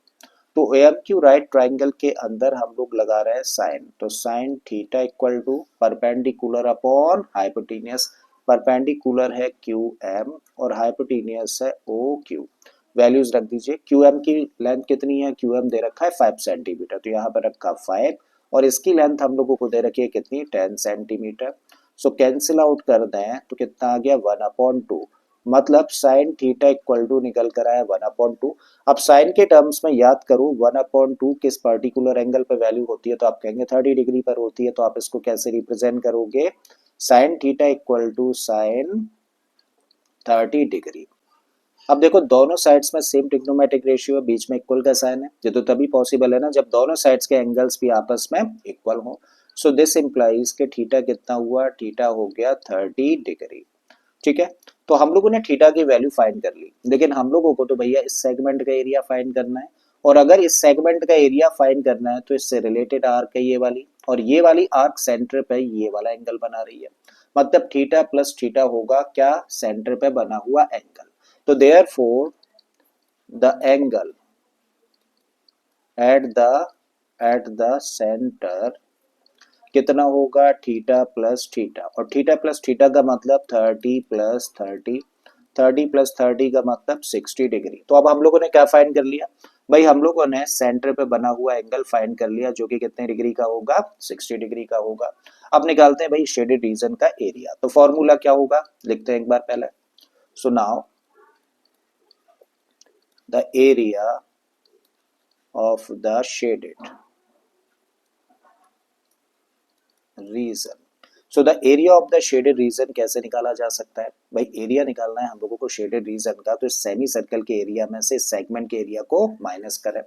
तो O M Q right triangle के अंदर हम लोग लगा रहे हैं साइन, तो sine theta equal to perpendicular upon hypotenuse. Perpendicular है क्यू एम और हाइपोटेनियस है ओ क्यू। वैल्यूज रख दीजिए, क्यू एम की लेंथ कितनी है, क्यू एम दे रखा है 5 सेंटीमीटर, तो यहाँ पर रखा 5, और इसकी लेंथ हम लोगों को दे रखी है कितनी, 10 सेंटीमीटर। सो कैंसिल आउट कर दें तो कितना आ गया, 1/2, मतलब साइन थीटा इक्वल टू निकल कर आया 1/2। अब साइन के टर्म्स में याद करो 1/2 किस पर्टिकुलर एंगल पे वैल्यू होती है, तो आप कहेंगे 30 डिग्री पर होती है। तो आप इसको कैसे रिप्रेजेंट करोगे, sine theta equal to sine 30 degree. अब देखो दोनों साइड्स में सेम ट्रिग्नोमेट्रिक रेशियो है, बीच में इक्वल का साइन है, ये तो तभी पॉसिबल है ना जब दोनों साइड्स के एंगल्स भी आपस में इक्वल हो। सो दिस इंप्लाइज के थीटा कितना हुआ, थीटा हो गया 30 डिग्री। ठीक है, तो हम लोगों ने थीटा की वैल्यू फाइंड कर ली, लेकिन हम लोगों को तो भैया इस सेगमेंट का एरिया फाइंड करना है, और अगर इस सेगमेंट का एरिया फाइंड करना है तो इससे रिलेटेड आर्क है ये वाली, और ये वाली आर्क सेंटर पे ये वाला एंगल बना रही है, मतलब थीटा प्लस थीटा होगा क्या, सेंटर पे बना हुआ एंगल। तो therefore the angle at the centre कितना होगा, थीटा प्लस थीटा, और थीटा प्लस थीटा का मतलब 30 प्लस 30, 30 प्लस 30 का मतलब 60 डिग्री। तो अब हम लोगों ने क्या फाइंड कर लिया भाई, हम लोगों ने सेंटर पे बना हुआ एंगल फाइंड कर लिया जो कि कितने डिग्री का होगा, 60 डिग्री का होगा। अब निकालते हैं भाई शेडेड रीजन का एरिया। तो फॉर्मूला क्या होगा, लिखते हैं एक बार पहले। सो now the area of the shaded reason, so the area of the shaded reason कैसे निकाला जा सकता है भाई, एरिया निकालना है हम लोगों को शेडेड रीजन का, तो सेमी सर्कल के एरिया में से सेगमेंट के एरिया को माइनस करें।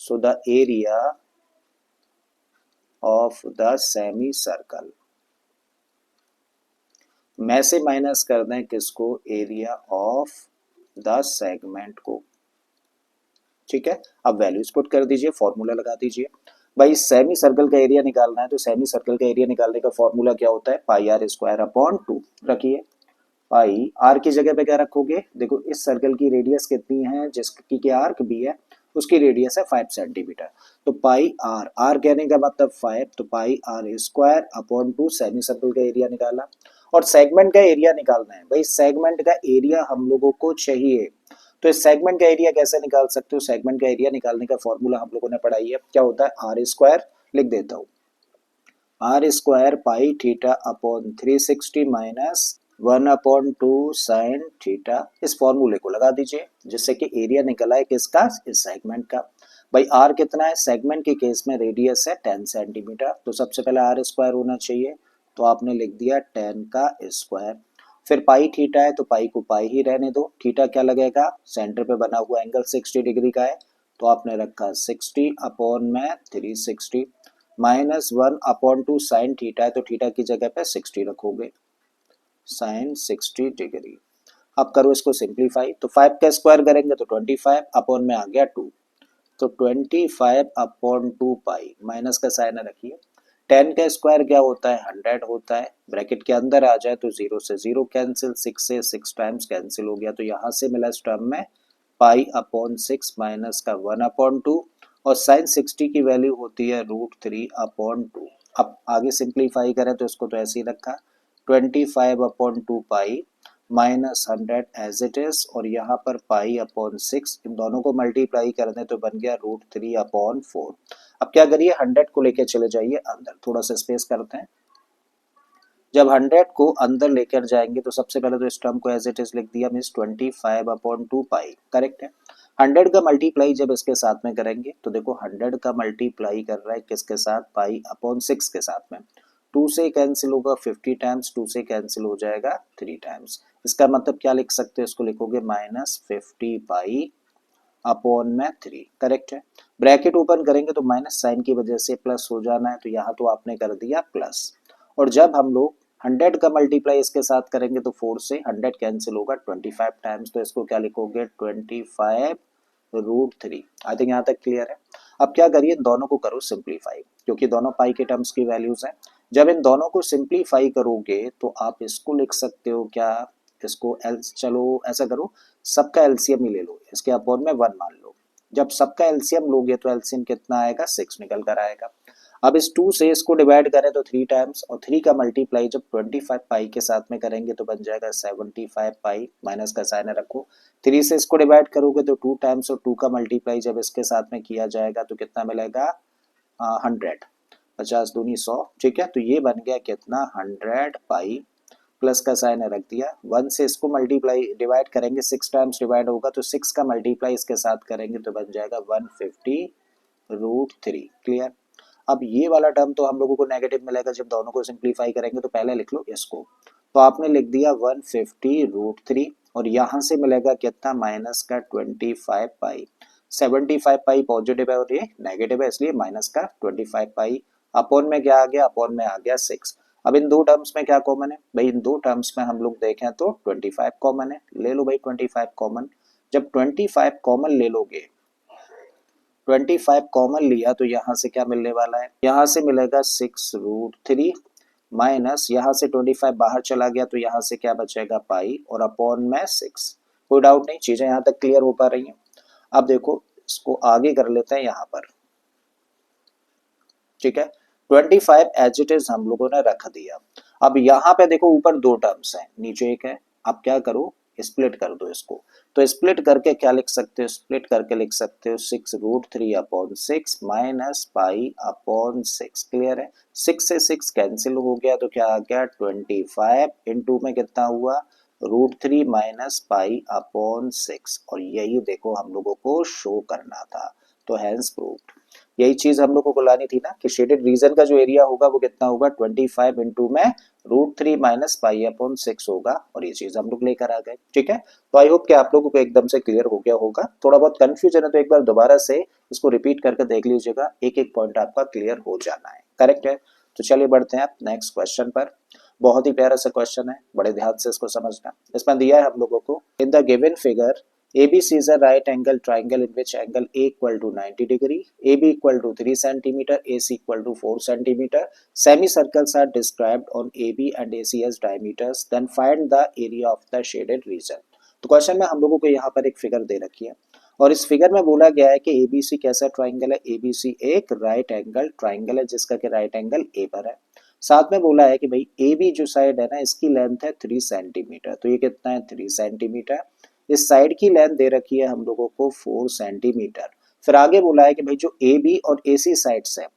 सो the area of the semi circle में से माइनस कर दें किसको, एरिया ऑफ द सेगमेंट को। ठीक है, अब वैल्यूज पुट कर दीजिए, फॉर्मूला लगा दीजिए। भाई सेमी सर्कल का एरिया निकालना है तो सेमी सर्कल का एरिया निकालने का फॉर्मूला क्या होता है, पाई आर स्क्वायर अपॉन 2 रखिए। पाई आर की जगह पे क्या रखोगे, देखो इस सर्कल की रेडियस कितनी है, जिसकी की आर्क भी है उसकी रेडियस है 5 सेंटीमीटर, तो पाई आर, आर कहने का मतलब 5, तो pi R square upon 2 semicircle का एरिया निकाला। और सेगमेंट का एरिया निकालना है भाई, सेगमेंट का एरिया हम लोगों को चाहिए, तो इस सेगमेंट का एरिया कैसे निकाल सकते हो, सेगमेंट का एरिया निकालने का फॉर्मूला हम लोगों ने पढ़ाई है, क्या होता है, आर स्क्वायर, लिख देता हूँ R square pi theta upon 360 minus 1/2 sine theta. इस फॉर्मूले को लगा दीजिए जिससे कि एरिया निकला है किसका, इस सेगमेंट का। भाई आर कितना है, सेगमेंट के केस में रेडियस है 10 सेंटीमीटर, तो सबसे पहले आर स्क्वायर होना चाहिए, तो आपने लिख दिया 10 का स्क्वायर। फिर पाई थीटा है तो पाई को पाई ही रहने दो, थीटा क्या लगेगा, सेंटर पे बना हुआ एंगल 60 डिग्री का है, तो आपने रखा 60 अपॉन में 360। -1/2 साइन थीटा है, तो थीटा की जगह पे 60 रखोगे, साइन 60 डिग्री। अब करो इसको सिंप्लीफाई, तो 5 का स्क्वायर करेंगे तो 25 अपॉन में आ गया 2, तो 25/2 पाई, माइनस का साइन रखिए। 10 का स्क्वायर क्या होता है, 100 होता है, ब्रैकेट के अंदर आ जाए तो 0 से 0 कैंसिल, 6 से 6 टाइम्स कैंसिल हो गया, तो यहाँ से मिला इस टर्म में पाई/6 माइनस का 1/2, और साइन 60 की वैल्यू होती है √3/2। अब आगे सिंप्लीफाई करें तो इसको तो ऐसे ही रखा, 25/2 pi minus 100 as it is, और यहाँ पर पाई/6, इन दोनों को मल्टीप्लाई कर दें तो बन गया √3/4। अब क्या करिए, 100 को लेकर चले जाइए अंदर, थोड़ा सा स्पेस करते हैं। जब 100 को अंदर लेकर जाएंगे तो सबसे पहले तो इस टर्म को एज इट इज लिख दिया, मीन्स 25/2 पाई, करेक्ट है। 100 का मल्टीप्लाई जब इसके साथ में करेंगे तो देखो 100 का मल्टीप्लाई कर रहा है किसके साथ, पाई/6 के साथ में, 2 से कैंसिल होगा 50 टाइम्स, 2 से कैंसिल हो जाएगा 3 टाइम्स। इसका मतलब क्या लिख सकते हैं, इसको लिखोगे -50 पाई अपॉन में 3, करेक्ट है। ब्रैकेट ओपन करेंगे तो माइनस साइन की वजह से प्लस हो जाना है, तो यहाँ तो आपने कर दिया प्लस, और जब हम लोग 100 का मल्टीप्लाई इसके साथ करेंगे तो 4 से 100 कैंसिल होगा 25 टाइम्स, तो इसको क्या लिखोगे 25√3। आई थिंक यहाँ तक क्लियर है। अब क्या करिए, दोनों को करो सिंप्लीफाई, क्योंकि दोनों पाई के टर्म्स की वैल्यूज हैं। जब इन दोनों को सिंप्लीफाई करोगे तो आप इसको लिख सकते हो क्या, इसको चलो ऐसा करो, सबका एलसीएम ही ले लो, इसके अपॉन में 1 मान लो। जब सबका एलसीएम लोगे तो एलसीएम कितना आएगा, 6 निकल कर आएगा। अब इस 2 से इसको डिवाइड करें तो 3 टाइम्स, और 3 का मल्टीप्लाई जब 25 पाई के साथ में करेंगे तो बन जाएगा 75 पाई, माइनस का साइन रखो। 3 से इसको डिवाइड करोगे तो 2 टाइम्स, और 2 का मल्टीप्लाई जब इसके साथ में किया जाएगा तो कितना मिलेगा, 100, 50 दूनी 100, ठीक है। तो ये बन गया कितना, 100 पाई, प्लस का साइन रख दिया। 1 से इसको मल्टीप्लाई डिवाइड करेंगे, 6 टाइम्स डिवाइड होगा तो 6 का मल्टीप्लाई इसके साथ करेंगे तो बन जाएगा 150√3, क्लियर। अब ये वाला टर्म तो हम लोगों को नेगेटिव मिलेगा, जब दोनों को सिंप्लीफाई करेंगे तो पहले लिख लो इसको, तो आपने लिख दिया 150√3, और यहाँ से मिलेगा कितना, माइनस का 25 पाई। 75 पाई पॉजिटिव है और ये नेगेटिव है, इसलिए माइनस का 25 पाई, अपॉन में क्या आ गया, अपॉन में आ गया 6। अब इन दो टर्म्स में क्या कॉमन है भाई, इन दो टर्म्स में हम लोग देखें तो 25 कॉमन है, ले लो भाई 25 कॉमन। जब 25 कॉमन ले लोगे, 25 कॉमन लिया तो यहाँ से क्या मिलने वाला है, यहाँ से मिलेगा 6√3, माइनस यहाँ से 25 बाहर चला गया तो यहाँ से क्या बचेगा, पाई, और अपॉन में 6। कोई डाउट नहीं, चीजें यहाँ तक क्लियर हो पा रही हैं। अब देखो इसको आगे कर लेते हैं यहाँ पर, ठीक है। 25 एज इट इज हम लोगों ने रख दिया। अब यहाँ पे देखो ऊपर दो टर्म्स हैं, नीचे एक है। अब क्या करो, स्प्लिट कर दो इसको, तो स्प्लिट करके क्या लिख सकते हो, स्प्लिट करके लिख सकते हो 6√3/6 माइनस पाई/6, क्लियर है। 6 से 6 कैंसिल हो गया तो क्या आ गया, 25 इंटू में कितना हुआ, √3 माइनस पाई/6, और यही देखो हम लोगों को शो करना था, तो हैंस प्रूव्ड। यही चीज हम लोगों को लानी थी ना, कि शेडेड रीजन का जो एरिया होगा वो कितना होगा, 25 इंटू में √3 माइनस पाई/6 होगा, और ये चीज हम लोग लेकर आ गए, ठीक है। तो आई होप कि आप लोगों को एकदम से क्लियर हो गया होगा। थोड़ा बहुत कंफ्यूजन है तो एक बार दोबारा से इसको रिपीट करके देख लीजिएगा, एक एक पॉइंट आपका क्लियर हो जाना है, करेक्ट है। तो चलिए बढ़ते हैं आप नेक्स्ट क्वेश्चन पर। बहुत ही प्यारा सा क्वेश्चन है, बड़े ध्यान से इसको समझना। इसमें दिया है हम लोगों को, in the given figure ABC is a right angle triangle in which angle A equal to 90 degree, AB equal to 3 centimeter, AC equal to 4 centimeter. Semicircles are described on AB and AC as diameters. Then find the area of the shaded region. तो क्वेश्चन में हम लोगों को यहाँ पर एक फिगर दे रखी है, और इस फिगर में बोला गया है कि ABC कैसा ट्राइंगल है, ABC एक राइट एंगल ट्राइंगल है जिसका कि राइट एंगल A पर है। साथ में बोला है कि भाई AB जो साइड है ना, इसकी लेंथ है 3 सेंटीमीटर, तो ये कितना है, 3 सेंटीमीटर। इस साइड की लेंथ दे रखी है हम लोगों को 4 सेंटीमीटर। फिर आगे बोला है कि भाई जो ए बी और ए सी साइड्स है,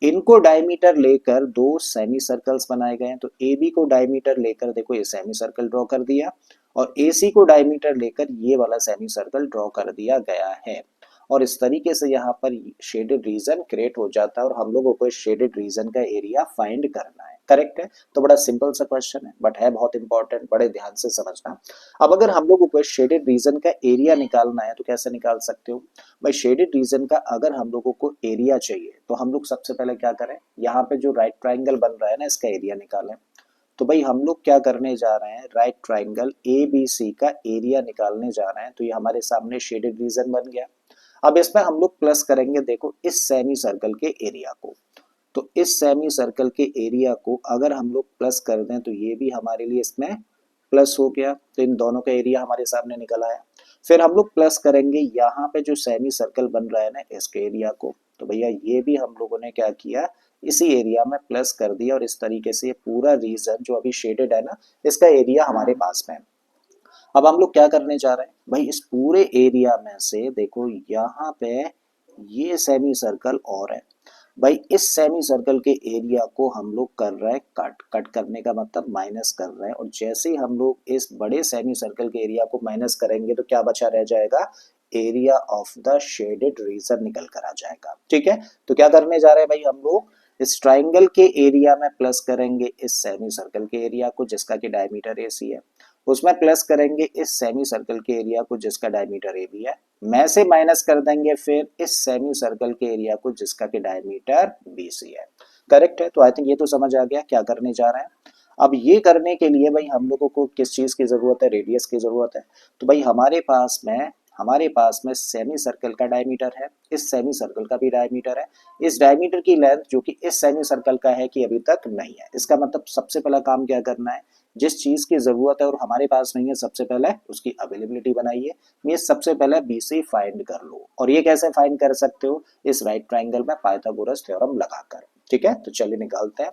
इनको डायमीटर लेकर दो सेमी सर्कल्स बनाए गए हैं। तो ए बी को डायमीटर लेकर देखो ये सेमी सर्कल ड्रॉ कर दिया, और ए सी को डायमीटर लेकर ये वाला सेमी सर्कल ड्रॉ कर दिया गया है। और इस तरीके से यहाँ पर शेडेड रीजन क्रिएट हो जाता है, और हम लोगों को शेडेड रीजन का एरिया फाइंड करना है। करेक्ट है। तो बड़ा सिंपल सा क्वेश्चन है बट है बहुत इंपॉर्टेंट, बड़े ध्यान से समझना। अब अगर हम लोगों को शेडेड रीजन का एरिया निकालना है तो कैसे निकाल सकते हो भाई? शेडेड रीजन का अगर हम लोगों को एरिया चाहिए तो हम लोग सबसे पहले क्या करें, यहाँ पे जो राइट ट्राइंगल बन रहा है ना इसका एरिया निकालें। तो भाई हम लोग क्या करने जा रहे हैं, right triangle A B C का एरिया निकालने जा रहे हैं। तो ये हमारे सामने शेडेड रीजन बन गया। अब इसमें हम लोग प्लस करेंगे, देखो इस सेमी सर्कल के एरिया को। तो इस सेमी सर्कल के एरिया को अगर हम लोग प्लस कर दें तो ये भी हमारे लिए इसमें प्लस हो गया। तो इन दोनों का एरिया हमारे सामने निकल आया। फिर हम लोग प्लस करेंगे यहाँ पे जो सेमी सर्कल बन रहा है ना इसके एरिया को। तो भैया ये भी हम लोगों ने क्या किया, इसी एरिया में प्लस कर दिया। और इस तरीके से ये पूरा रीजन जो अभी शेडेड है ना इसका एरिया हमारे पास में है। अब हम लोग क्या करने जा रहे हैं भाई, इस पूरे एरिया में से देखो यहाँ पे ये सेमी सर्कल और है भाई, इस सेमी सर्कल के एरिया को हम लोग कर रहे हैं कट। कट करने का मतलब माइनस कर रहे हैं। और जैसे ही हम लोग इस बड़े सेमी सर्कल के एरिया को माइनस करेंगे तो क्या बचा रह जाएगा, area of the shaded reason निकल कर आ जाएगा। ठीक है, तो क्या करने जा रहे हैं भाई, हम लोग इस ट्राइंगल के एरिया में प्लस करेंगे इस सेमी सर्कल के एरिया को जिसका कि डायमीटर AC है। उसमें प्लस करेंगे इस सेमी सर्कल के एरिया को जिसका डायमीटर AB है। में से माइनस कर देंगे फिर इस सेमी सर्कल के एरिया को जिसका कि डायमीटर BC है। करेक्ट है। तो आई थिंक ये तो समझ आ गया क्या करने जा रहे हैं। अब ये करने के लिए भाई हम लोगों को किस चीज की जरूरत है, रेडियस की जरूरत है। तो भाई हमारे पास में सेमी सर्कल का डायमीटर है, इस सेमी सर्कल का भी डायमीटर है। इस डायमीटर की लेंथ जो कि इस सेमी सर्कल का है कि अभी तक नहीं है। इसका मतलब सबसे पहला काम क्या करना है, जिस चीज की जरूरत है और हमारे पास नहीं है सबसे पहले उसकी अवेलेबिलिटी बनाइए। ये सबसे पहले BC फाइंड कर लो। और ये कैसे फाइंड कर सकते हो, इस राइट ट्राइंगल में पाइथागोरस थ्योरम लगाकर। ठीक है, तो चलिए निकालते हैं।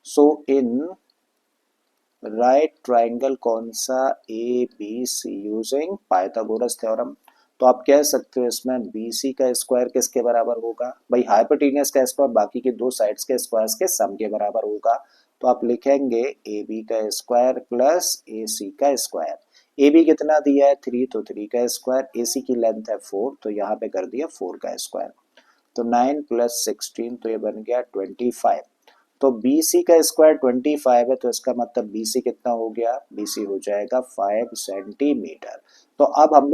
सो इन राइट ट्राइंगल कौन सा, ABC यूजिंग पाइथागोरस थ्योरम। तो आप कह सकते हो इसमें BC का स्क्वायर किसके बराबर होगा भाई, हाइपोटेनियस का स्क्वायर बाकी की दो साइड्स के स्क्वायर्स के सम के बराबर होगा। तो आप लिखेंगे AB का स्क्वायर प्लस AC का स्क्वायर। AB कितना दिया है 3, तो 3 का स्क्वायर। AC की लेंथ है 4, तो यहाँ पे कर दिया 4 का स्क्वायर। तो 9 प्लस 16, तो ये बन गया 25। तो BC का स्क्वायर 25 है, तो इसका मतलब BC कितना हो गया, BC हो जाएगा 5 सेंटीमीटर। तो अब हम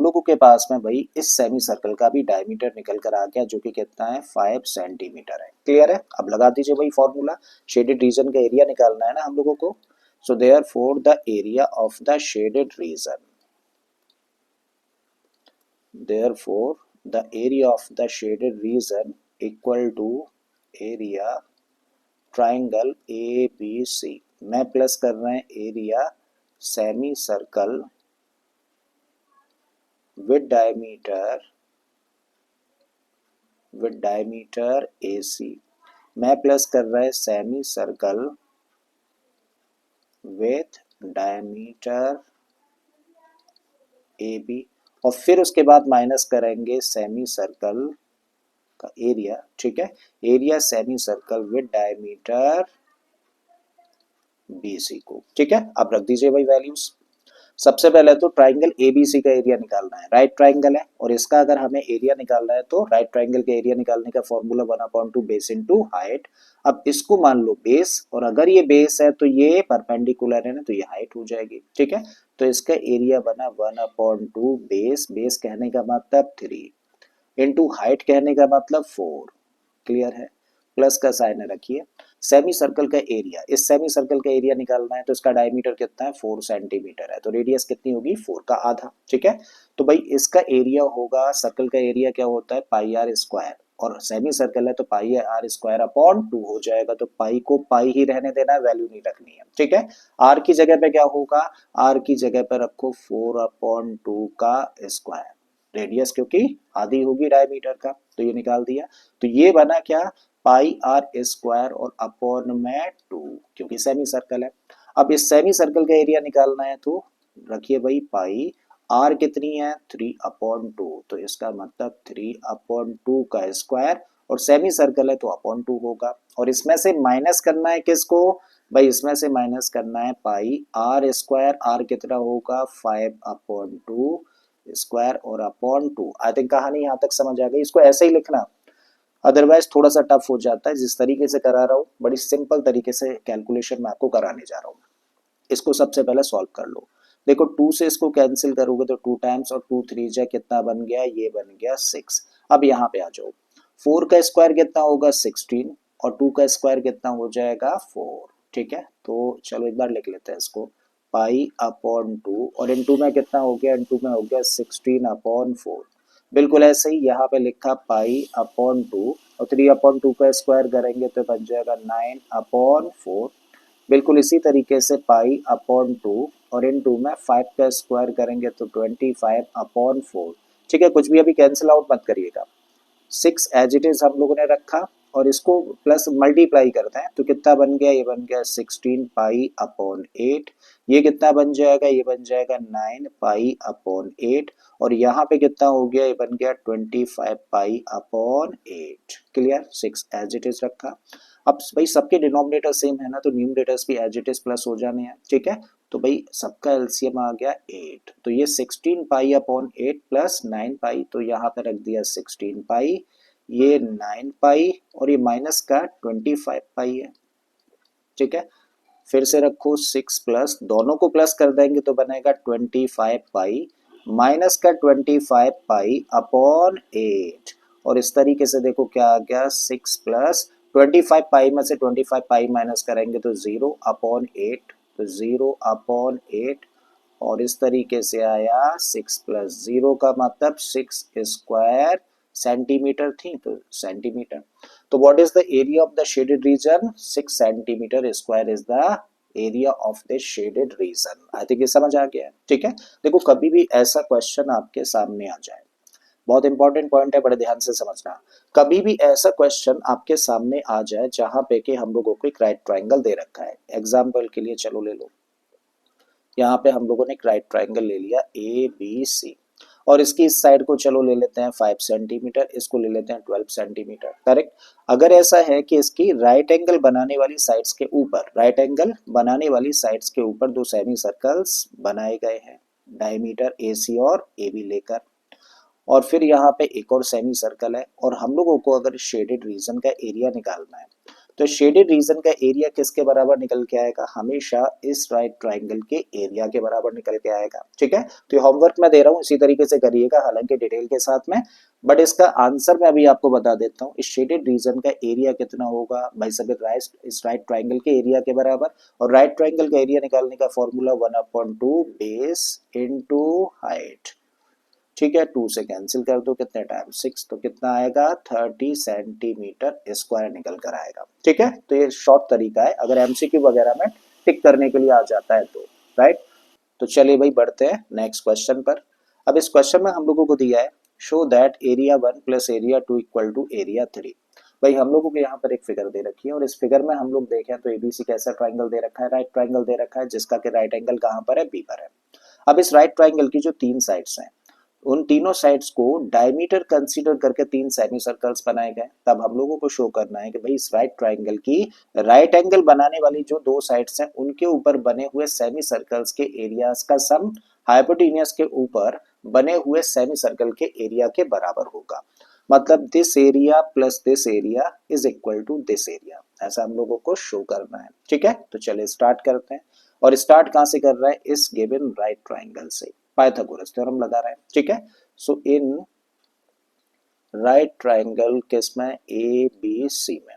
लोगों के पास में भाई इस सेमी सर्कल का भी डायमीटर निकल कर आ गया जो कि कितना है 5 सेंटीमीटर है। क्लियर है। अब लगा दीजिए भाई फॉर्मूला, शेडेड रीजन का एरिया निकालना है ना हम लोगों को। So therefore the area of the shaded reason, therefore the area of the shaded region equal to area triangle ABC में प्लस कर रहे हैं area semicircle with diameter AC में प्लस कर रहे हैं semi circle with diameter AB। और फिर उसके बाद माइनस करेंगे सेमी सर्कल का एरिया। ठीक है, area semicircle with diameter BC को। ठीक है, अब रख दीजिए भाई वैल्यूज। सबसे पहले तो ट्राइंगल ABC का एरिया निकालना है, राइट ट्राइंगल है और इसका अगर हमें एरिया निकालना है तो राइट ट्राइंगल के एरिया निकालने का फॉर्मूला 1/2 बेस इनटू हाइट। अब इसको मान लो बेस, और अगर ये बेस है तो ये परपेंडिकुलर है ना, तो ये हाइट हो जाएगी। ठीक है, तो इसका एरिया बना 1/2 बेस, बेस कहने का मतलब 3 इंटू हाइट कहने का मतलब 4। क्लियर है, प्लस का साइन रखिए। सेमी सर्कल का एरिया, इस सेमी सर्कल का एरिया निकालना है तो इसका डायमीटर कितना है 4 सेंटीमीटर है, तो रेडियस कितनी होगी 4 का आधा। ठीक है, तो भाई इसका एरिया होगा, सर्कल का एरिया क्या होता है पाई आर स्क्वायर, और सेमी सर्कल है तो पाई आर स्क्वायर अपॉन 2 हो जाएगा। तो पाई को पाई ही रहने देना है, वैल्यू नहीं रखनी है। ठीक है, आर की जगह पे क्या होगा, आर की जगह पे रखो 4/2 का स्क्वायर, रेडियस क्योंकि आधी होगी डायमीटर का, तो ये निकाल दिया। तो ये बना क्या, पाई आर स्क्वायर और अपॉन में 2, क्योंकि सेमी सर्कल है। अब इस सेमी सर्कल का एरिया निकालना है तो रखिए भाई पाई आर कितनी है 3/2, तो इसका मतलब 3/2 का स्क्वायर, और सेमी सर्कल है तो अपॉन 2 होगा। और इसमें से माइनस करना है किसको भाई, इसमें से माइनस करना है पाई आर स्क्वायर, आर कितना होगा 5/2 स्क्वायर और अपॉन 2। आई थिंक कहानी यहाँ तक समझ आ गई। इसको ऐसे ही लिखना, अदरवाइज थोड़ा सा टफ हो जाता है। जिस तरीके से करा रहा हूँ बड़ी सिंपल तरीके से कैलकुलेशन मैं आपको कराने जा रहा हूँ। इसको सबसे पहले सॉल्व कर लो। देखो 2 से इसको कैंसिल करोगे तो 2 टाइम्स और 2 3 जा कितना बन गया, ये बन गया 6। अब यहाँ पे आ जाओ, 4 का स्क्वायर कितना होगा 16 और 2 का स्क्वायर कितना हो जाएगा 4। ठीक है, तो चलो एक बार लिख लेते हैं इसको, पाई अपॉन 2 और इनटू में कितना हो गया, इनटू में हो गया 16 अपॉन 4। बिल्कुल ऐसे ही यहाँ पे लिखा पाई अपॉन 2 और 3 अपॉन 2 का स्क्वायर करेंगे तो बन जाएगा 9 अपॉन 4। बिल्कुल इसी तरीके से पाई अपॉन 2 और इन 2 में 5 का स्क्वायर करेंगे तो 25 अपॉन 4। ठीक है, कुछ भी अभी कैंसिल आउट मत करिएगा। 6 एज इट इज हम लोगों ने रखा और इसको प्लस मल्टीप्लाई करते हैं तो कितना बन गया, ये बन गया 16 पाई अपॉन 8। ये कितना बन जाएगा, ये बन जाएगा 9 पाई अपॉन 8 और यहाँ पे कितना हो गया, ये बन गया 25 pi upon 8। Clear, 6 as it is रखा। अब भाई सबके डिनोमिनेटर सेम है ना, तो न्यूमरेटर्स भी एज इट इज प्लस हो जाने हैं। ठीक है, तो भाई सबका एलसीएम आ गया 8, तो ये 16 पाई अपॉन 8 प्लस 9 पाई, तो यहाँ पे रख दिया 16 पाई, ये 9 पाई और ये माइनस का 25 पाई है। ठीक है, फिर से रखो 6 प्लस, दोनों को प्लस कर देंगे तो बनेगा 25 पाई माइनस का 25 पाई अपॉन 8। और इस तरीके से देखो क्या आ गया, 6 प्लस 25 पाई में से 25 पाई माइनस करेंगे तो 0 अपॉन 8, तो 0 अपॉन 8। और इस तरीके से आया 6 प्लस 0 का मतलब 6 स्क्वायर सेंटीमीटर थी, तो सेंटीमीटर। तो what is the area of the shaded reason, 6 centimetre square is the area of the shaded reason. I think ये समझ आ गया है। ठीक है, देखो कभी भी ऐसा क्वेश्चन आपके सामने आ जाए, बहुत इंपॉर्टेंट पॉइंट है, बड़े ध्यान से समझना। कभी भी ऐसा क्वेश्चन आपके सामने आ जाए जहां पे कि हम लोगों को एक राइट ट्राइंगल दे रखा है, एग्जाम्पल के लिए चलो ले लो, यहाँ पे हम लोगों ने एक राइट ट्राइंगल ले लिया ए बी सी और इसकी इस साइड को चलो ले लेते हैं 5 सेंटीमीटर, इसको ले लेते हैं 12 सेंटीमीटर। करेक्ट, अगर ऐसा है कि इसकी राइट एंगल बनाने वाली साइड्स के ऊपर, राइट एंगल बनाने वाली साइड्स के ऊपर दो सेमी सर्कल्स बनाए गए हैं, डायमीटर ए सी और ए बी लेकर, और फिर यहाँ पे एक और सेमी सर्कल है, और हम लोगों को अगर शेडेड रीजन का एरिया निकालना है तो शेडेड रीजन का एरिया किसके बराबर निकल के आएगा, हमेशा इस राइट ट्राइंगल के एरिया के बराबर निकल के आएगा। ठीक है, तो ये होमवर्क मैं दे रहा हूँ, इसी तरीके से करिएगा, हालांकि डिटेल के साथ में, बट इसका आंसर मैं अभी आपको बता देता हूँ। इस शेडेड रीजन का एरिया कितना होगा भाई सब, इस राइट ट्राइंगल के एरिया के बराबर, और राइट ट्राइंगल का एरिया निकालने का फॉर्मूला 1/2 बेस इंटू हाइट। ठीक है, 2 से कैंसिल कर दो, कितने टाइम 6, तो कितना आएगा 30 सेंटीमीटर स्क्वायर निकल कर आएगा। ठीक है, तो ये शॉर्ट तरीका है, अगर एमसीक्यू वगैरह में टिक करने के लिए आ जाता है तो। राइट, तो चलिए भाई बढ़ते हैं नेक्स्ट क्वेश्चन पर। अब इस क्वेश्चन में हम लोगों को दिया है, show that area 1 plus area 2 equal to area 3। भाई हम लोगों को यहाँ पर एक फिगर दे रखी है और इस फिगर में हम लोग देखें तो एबीसी कैसा ट्राइंगल दे रखा है, राइट ट्राइंगल दे रखा है, जिसका कि राइट एंगल कहाँ पर है, बी पर है। अब इस राइट ट्राइंगल की जो 3 साइड्स हैं, उन तीनों साइड्स को डायमीटर कंसीडर करके 3 सेमी सर्कल्स बनाए गए। तब हम लोगों को शो करना है कि भाई इस राइट ट्राइंगल की राइट एंगल बनाने वाली जो 2 साइड्स हैं उनके ऊपर बने हुए सेमी सर्कल्स के एरियाज का सम हाइपोटेनियस के ऊपर बने हुए सेमी सर्कल के एरिया के बराबर होगा। मतलब this area plus this area is equal to this area, ऐसा हम लोगों को शो करना है। ठीक है, तो चलिए स्टार्ट करते हैं, और स्टार्ट कहां से कर रहा है, इस गिवन राइट ट्राइंगल से, पाइथागोरस थ्योरम लगा रहा है। ठीक है, सो इन राइट ट्राइंगल किसमें, ए बी सी में,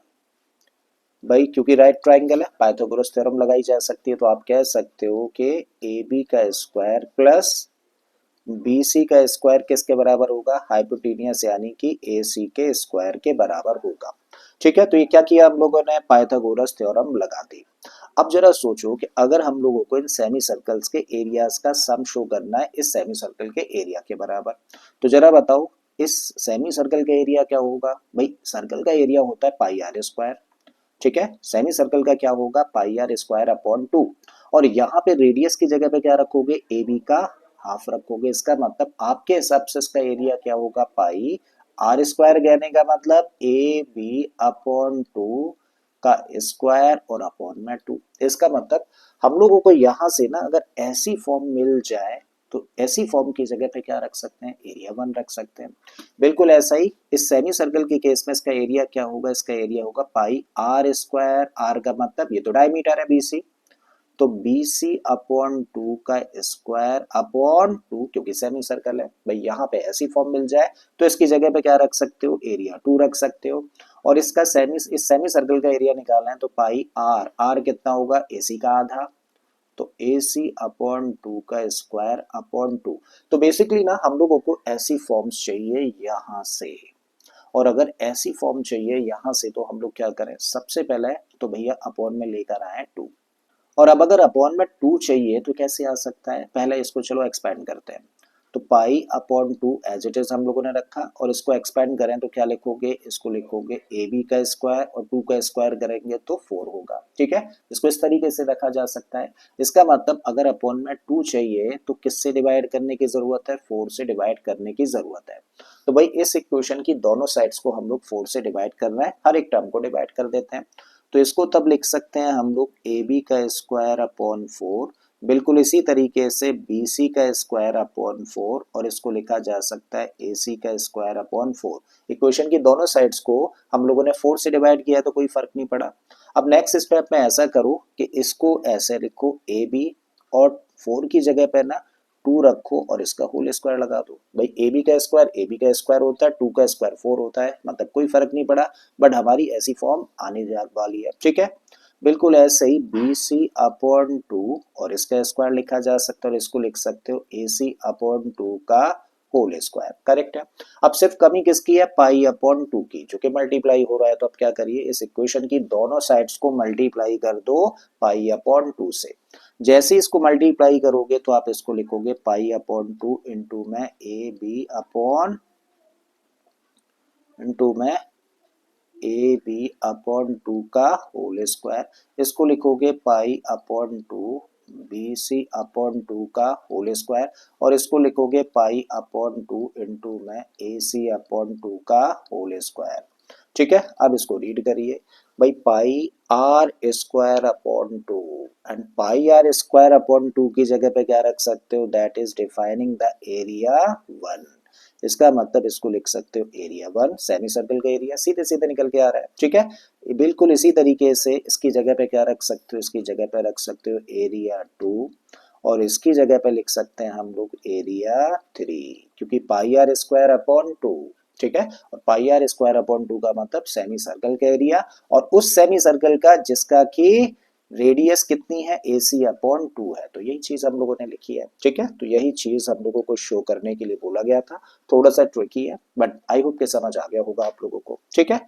भाई क्योंकि राइट ट्राइंगल है पाइथागोरस थ्योरम लगाई जा सकती है, तो आप कह सकते हो कि ए बी का स्क्वायर प्लस बी सी का स्क्वायर किसके बराबर होगा, हाइपोटेनियस यानी कि ए सी के स्क्वायर के बराबर होगा। ठीक है, तो ये क्या किया हम लोगों ने, पाइथागोरस थ्योरम लगा दी। अब जरा सोचो कि अगर हम लोगों को इन सेमी सर्कल्स के एरियाज का सम शो करना है इस सेमी सर्कल के एरिया के बराबर, तो जरा बताओ इस सेमी सर्कल का एरिया क्या होगा, भाई सर्कल का एरिया होता है पाई आर स्क्वायर। ठीक है, सेमी सर्कल का क्या होगा, पाई आर स्क्वायर अपॉन 2, और यहाँ पे रेडियस की जगह पे क्या रखोगे, ए बी का हाफ रखोगे। इसका मतलब आपके हिसाब से इसका एरिया क्या होगा, पाई आर स्क्वायर, कहने का मतलब ए बी अपॉन 2 का स्क्वायर और अपॉन में 2। इसका मतलब हम लोगों को यहां से ना अगर ऐसी फॉर्म मिल जाए तो ऐसी फॉर्म की जगह पे क्या रख सकते हैं, एरिया 1 रख सकते हैं। बिल्कुल ऐसा ही इस सेमी सर्कल के केस में इसका एरिया क्या होगा, इसका एरिया होगा पाई आर स्क्वायर, आर का मतलब ये तो डायमीटर है बीसी, तो बी सी अपॉन 2 का स्क्वायर अपॉन 2, क्योंकि सेमी सर्कल है भाई, यहाँ पे ऐसी फॉर्म मिल जाए तो इसकी जगह पे क्या रख सकते हो, एरिया 2 रख सकते हो। और इसका इस सेमी सर्कल का एरिया निकालना है तो पाई आर, आर कितना होगा, एसी का आधा, तो ए सी अपॉन 2 का स्क्वायर अपॉन 2। तो बेसिकली ना हम लोगों को ऐसी फॉर्म्स चाहिए यहाँ से, और अगर ऐसी फॉर्म चाहिए यहाँ से तो हम लोग क्या करें, सबसे पहले तो भैया अपॉन में लेकर आए 2, और अब अगर अपॉन में 2 चाहिए तो कैसे आ सकता है, पहले इसको चलो एक्सपेंड करते हैं। तो pi upon 2 as it is हम लोगों ने रखा, और इसको एक्सपेंड करें तो क्या लिखोगे, इसको लिखोगे ए बी का स्क्वायर, और 2 का स्क्वायर करेंगे तो 4 होगा। ठीक है, इसको इस तरीके से रखा जा सकता है। इसका मतलब अगर अपॉन में 2 चाहिए तो किससे डिवाइड करने की जरूरत है, 4 से डिवाइड करने की जरूरत है। तो भाई इस इक्वेशन की दोनों साइड्स को हम लोग 4 से डिवाइड कर रहे हैं, हर एक टर्म को डिवाइड कर देते हैं। तो इसको तब लिख सकते हैं हम लोग ए बी का स्क्वायर अपॉन 4, बिल्कुल इसी तरीके से बी सी का स्क्वायर अपॉन 4, और इसको लिखा जा सकता है ए सी का स्क्वायर अपॉन 4। इक्वेशन की दोनों साइड्स को हम लोगों ने 4 से डिवाइड किया तो कोई फर्क नहीं पड़ा। अब नेक्स्ट स्टेप में ऐसा करो कि इसको ऐसे लिखो ए बी, और 4 की जगह पे ना 2 रखो और इसका होल स्क्वायर लगा दो। भाई ए बी का स्क्वायर होता है, 2 का स्क्वायर 4 होता है, मतलब कोई फर्क नहीं पड़ा, बट हमारी ऐसी फॉर्म आने जा वाली है। ठीक है, बिल्कुल ऐसे ही बी सी अपॉन 2, और इसका स्क्वायर लिखा जा सकता है, और इसको लिख सकते हो ए सी अपॉन 2 का होल स्क्वायर। करेक्ट है। अब सिर्फ कमी किसकी है, पाई अपॉन 2 की, जो कि मल्टीप्लाई हो रहा है। तो अब क्या करिए, इस इक्वेशन की दोनों साइड्स को मल्टीप्लाई कर दो पाई अपॉन 2 से। जैसे इसको मल्टीप्लाई करोगे तो आप इसको लिखोगे पाई अपॉन 2 इंटू में ए बी अपॉन इंटू में ए बी अपॉन 2 का होल स्क्वायर, इसको लिखोगे pi upon 2 B C upon 2 का होल स्क्वायर, और इसको लिखोगे पाई अपॉन 2 इंटू में ए सी अपॉन 2 का होल स्क्वायर। ठीक है, अब इसको रीड करिए भाई, pi R square upon 2, and pi R square upon 2 की जगह पे क्या रख सकते हो, that is defining the area 1। इसका मतलब इसको लिख सकते हो एरिया 1, सेमी सर्कल का एरिया सीधे सीधे निकल के आ रहा है। ठीक है, बिल्कुल इसी तरीके से इसकी जगह पे क्या रख सकते हो, इसकी जगह पे रख सकते हो एरिया 2, और इसकी जगह पे लिख सकते हैं हम लोग एरिया 3, क्योंकि पाई आर स्क्वायर अपॉन 2। ठीक है, और पाई आर स्क्वायर अपॉन 2 का मतलब सेमी सर्कल का एरिया, और उस सेमी सर्कल का जिसका कि रेडियस कितनी है, ए सी अपॉन 2 है। तो यही चीज हम लोगों ने लिखी है। ठीक है, तो यही चीज हम लोगों को शो करने के लिए बोला गया था। थोड़ा सा ट्रिकी है, बट आई होप के समझ आ गया होगा आप लोगों को। ठीक है,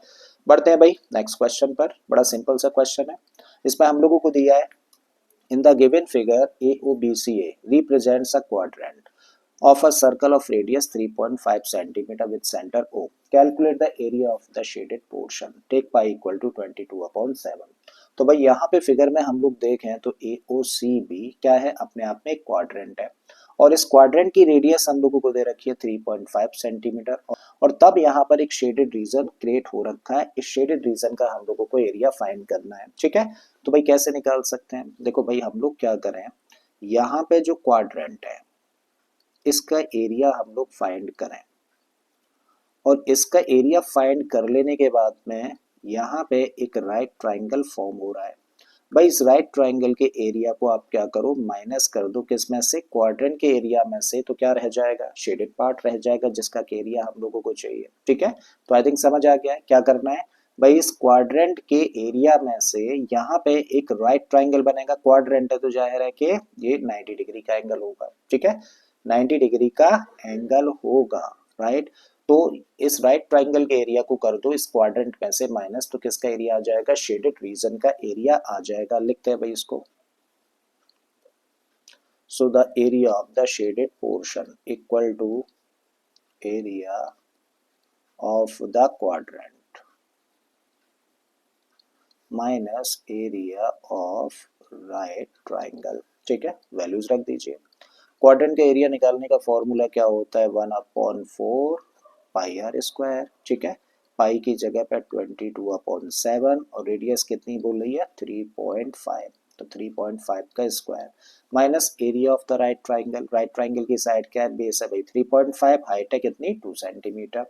बढ़ते हैं भाई नेक्स्ट क्वेश्चन पर। बड़ा सिंपल सा क्वेश्चन है। इसमें हम लोगों को दिया है, in the given figure AOBCA represents a quadrant of a circle of radius 3.5 centimeter with center O. Calculate the area of the shaded portion. Take pi equal to 22/7. तो भाई यहाँ पे फिगर में हम लोग देखें तो AOCB क्या है, अपने आप में एक क्वाड्रेंट है, और इस क्वाड्रेंट की रेडियस हम लोगों को दे रखी है 3.5 सेंटीमीटर, और तब यहाँ पर एक शेडेड रीजन क्रिएट हो रखा है। इस शेडेड रीजन का हम लोगों को एरिया फाइंड करना है। ठीक है, तो भाई कैसे निकाल सकते हैं, देखो भाई हम लोग क्या करें, यहाँ पे जो क्वाड्रेंट है इसका एरिया हम लोग फाइंड करें, और इसका एरिया फाइंड कर लेने के बाद में यहाँ पे एक राइट ट्राइंगल फॉर्म हो रहा है। भाई इस राइट ट्राइंगल के एरिया को आप क्या करो, माइनस कर दो, किस में से, क्वाड्रेंट के एरिया में से। तो क्या रह जाएगा, शेडेड पार्ट रह जाएगा, जिसका एरिया हम लोगों को चाहिए। ठीक है, तो आई थिंक समझ आ गया है क्या करना है। भाई इस क्वाड्रेंट के एरिया में से यहाँ पे एक राइट ट्राइंगल बनेगा, क्वाड्रेंट है तो जाहिर है कि ये 90 डिग्री का एंगल होगा। ठीक है, 90 डिग्री का एंगल होगा, राइट। तो इस राइट ट्राइंगल के एरिया को कर दो इस क्वाड्रेंट में से माइनस, तो किसका एरिया आ जाएगा, शेडेड रीजन का एरिया आ जाएगा। लिखते हैं भाई इसको, so the area of the shaded portion equal to area of the quadrant minus area of right triangle. ठीक है, वैल्यूज रख दीजिए। क्वाड्रेंट का एरिया निकालने का फॉर्मूला क्या होता है, 1/4 पाई आर स्क्वायर। ठीक है, पाई की जगह पे 22/7, और रेडियस कितनी बोल रही है, 3.5। तो 3.5 का square minus area of the right triangle की साइड क्या है, बेस है भाई 3.5, हाइट है कितनी 2 सेंटीमीटर,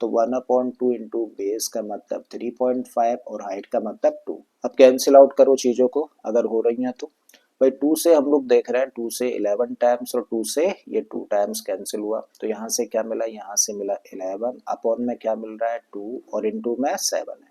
तो 1/2 इंटू बेस का मतलब 3.5 और हाइट का मतलब 2। अब कैंसिल आउट करो चीजों को अगर हो रही हैं तो भाई 2 से हम लोग देख रहे हैं 2 से 11 टाइम्स और 2 से ये 2 टाइम्स कैंसिल हुआ, तो यहाँ से क्या मिला, यहाँ से मिला 11 अपॉन में क्या मिल रहा है 2 और इनटू में 7 है।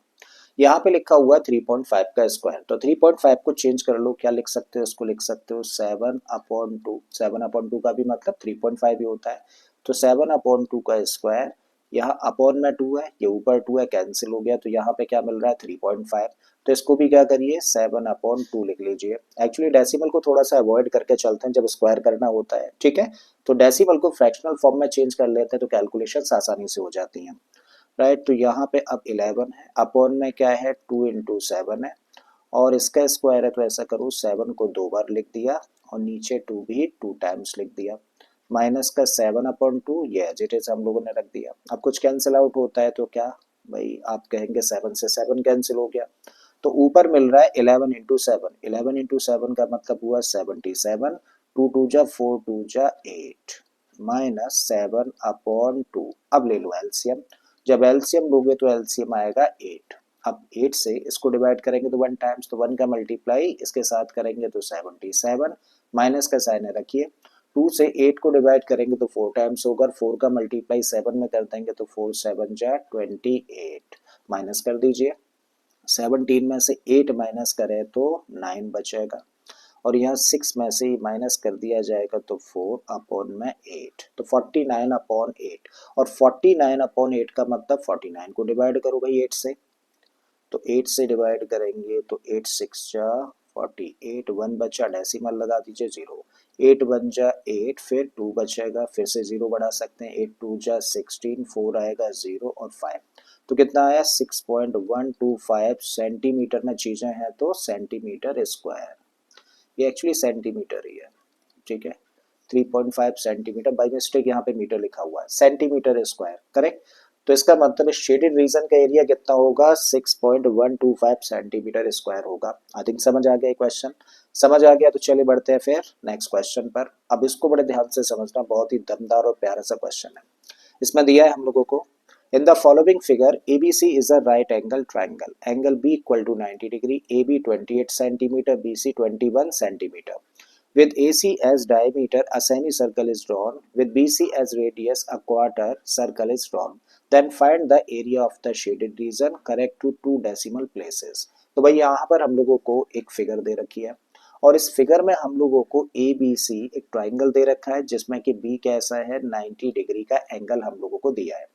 यहाँ पे लिखा हुआ है 3.5 का स्क्वायर, तो 3.5 को चेंज कर लो, क्या लिख सकते हो, इसको लिख सकते हो 7/2। 7/2 का भी मतलब 3.5 ही होता है, तो 7/2 का स्क्वायर, यहाँ अपॉन में 2 है, ये ऊपर 2 है, कैंसिल हो गया, तो यहाँ पे क्या मिल रहा है 3.5। तो इसको भी क्या करिए 7/2 लिख लीजिए। एक्चुअली डेसिमल को थोड़ा सा अवॉइड करके चलते हैं जब स्क्वायर करना होता है, ठीक है, तो डेसिमल को फ्रैक्शनल फॉर्म में चेंज कर लेते हैं तो कैलकुलेशन आसानी से हो जाती हैं, राइट। तो यहाँ पे अब 11 है, अपॉन में क्या है 2 इंटू 7 है, और इसका स्क्वायर है तो ऐसा करो 7 को 2 बार लिख दिया और नीचे 2 भी 2 टाइम्स लिख दिया, माइनस का 7/2, ये एज इट इज हम लोगों ने रख दिया। अब कुछ कैंसिल आउट होता है तो क्या भाई आप कहेंगे 7 से 7 कैंसिल हो गया, तो ऊपर मिल रहा है 11 इंटू 7, 11 इंटू 7 का मतलब हुआ 77, 2 2 जा 4 2 जा 8 माइनस 7/2। अब ले लो एलसीएम, जब एलसीएम लोगे तो एलसीएम आएगा 8। अब 8 से इसको डिवाइड करेंगे तो 1 टाइम्स, तो 1 का मल्टीप्लाई इसके साथ करेंगे तो 77, माइनस का साइन है रखिए, 2 से 8 को डिवाइड करेंगे तो 4 टाइम्स होगा, 4 का मल्टीप्लाई 7 में कर देंगे तो 4 7 जा 28, माइनस कर दीजिए, 17 में से 8 माइनस करें तो 9 बचेगा, और यहाँ 6 में से माइनस कर दिया जाएगा तो 4/8, तो 49/8, और 49/8 का मतलब 49 को डिवाइड करो भाई 8 से, तो 8 से डिवाइड करेंगे तो 8 6 जा 48, 1 बचा, डेसिमल लगा दीजिए 0, 8 1 जा 8, फिर 2 बचेगा, फिर से 0 बढ़ा सकते हैं, 8 2 जा 16, 4 आएगा 0 और 5, तो कितना आया 6.125 सेंटीमीटर में चीजें हैं तो सेंटीमीटर स्क्वायर, ये एक्चुअली सेंटीमीटर ही है, ठीक है, 3.5 सेंटीमीटर, बाई मिस्टेक यहाँ पे मीटर लिखा हुआ है, सेंटीमीटर स्क्वायर करेक्ट। तो इसका मतलब शेडेड रीजन का एरिया कितना होगा 6.125 सेंटीमीटर स्क्वायर होगा। आई थिंक समझ आ गया क्वेश्चन, समझ आ गया तो चलिए बढ़ते हैं फिर नेक्स्ट क्वेश्चन पर। अब इसको बड़े ध्यान से समझना, बहुत ही दमदार और प्यारा सा क्वेश्चन है। इसमें दिया है हम लोगों को in the following figure ABC is a right angle triangle, angle B equal to 90 degree, AB 28 centimeter, BC 21 centimeter. With AC as diameter, a semicircle is drawn. With BC as radius, a quarter circle is drawn. Then find the area of the shaded region correct to 2 decimal places. तो भाई यहाँ पर हम लोगों को एक फिगर दे रखी है, और इस फिगर में हम लोगों को ए बी सी एक ट्राइंगल दे रखा है जिसमें कि बी कैसा है 90 डिग्री का एंगल हम लोगों को दिया है।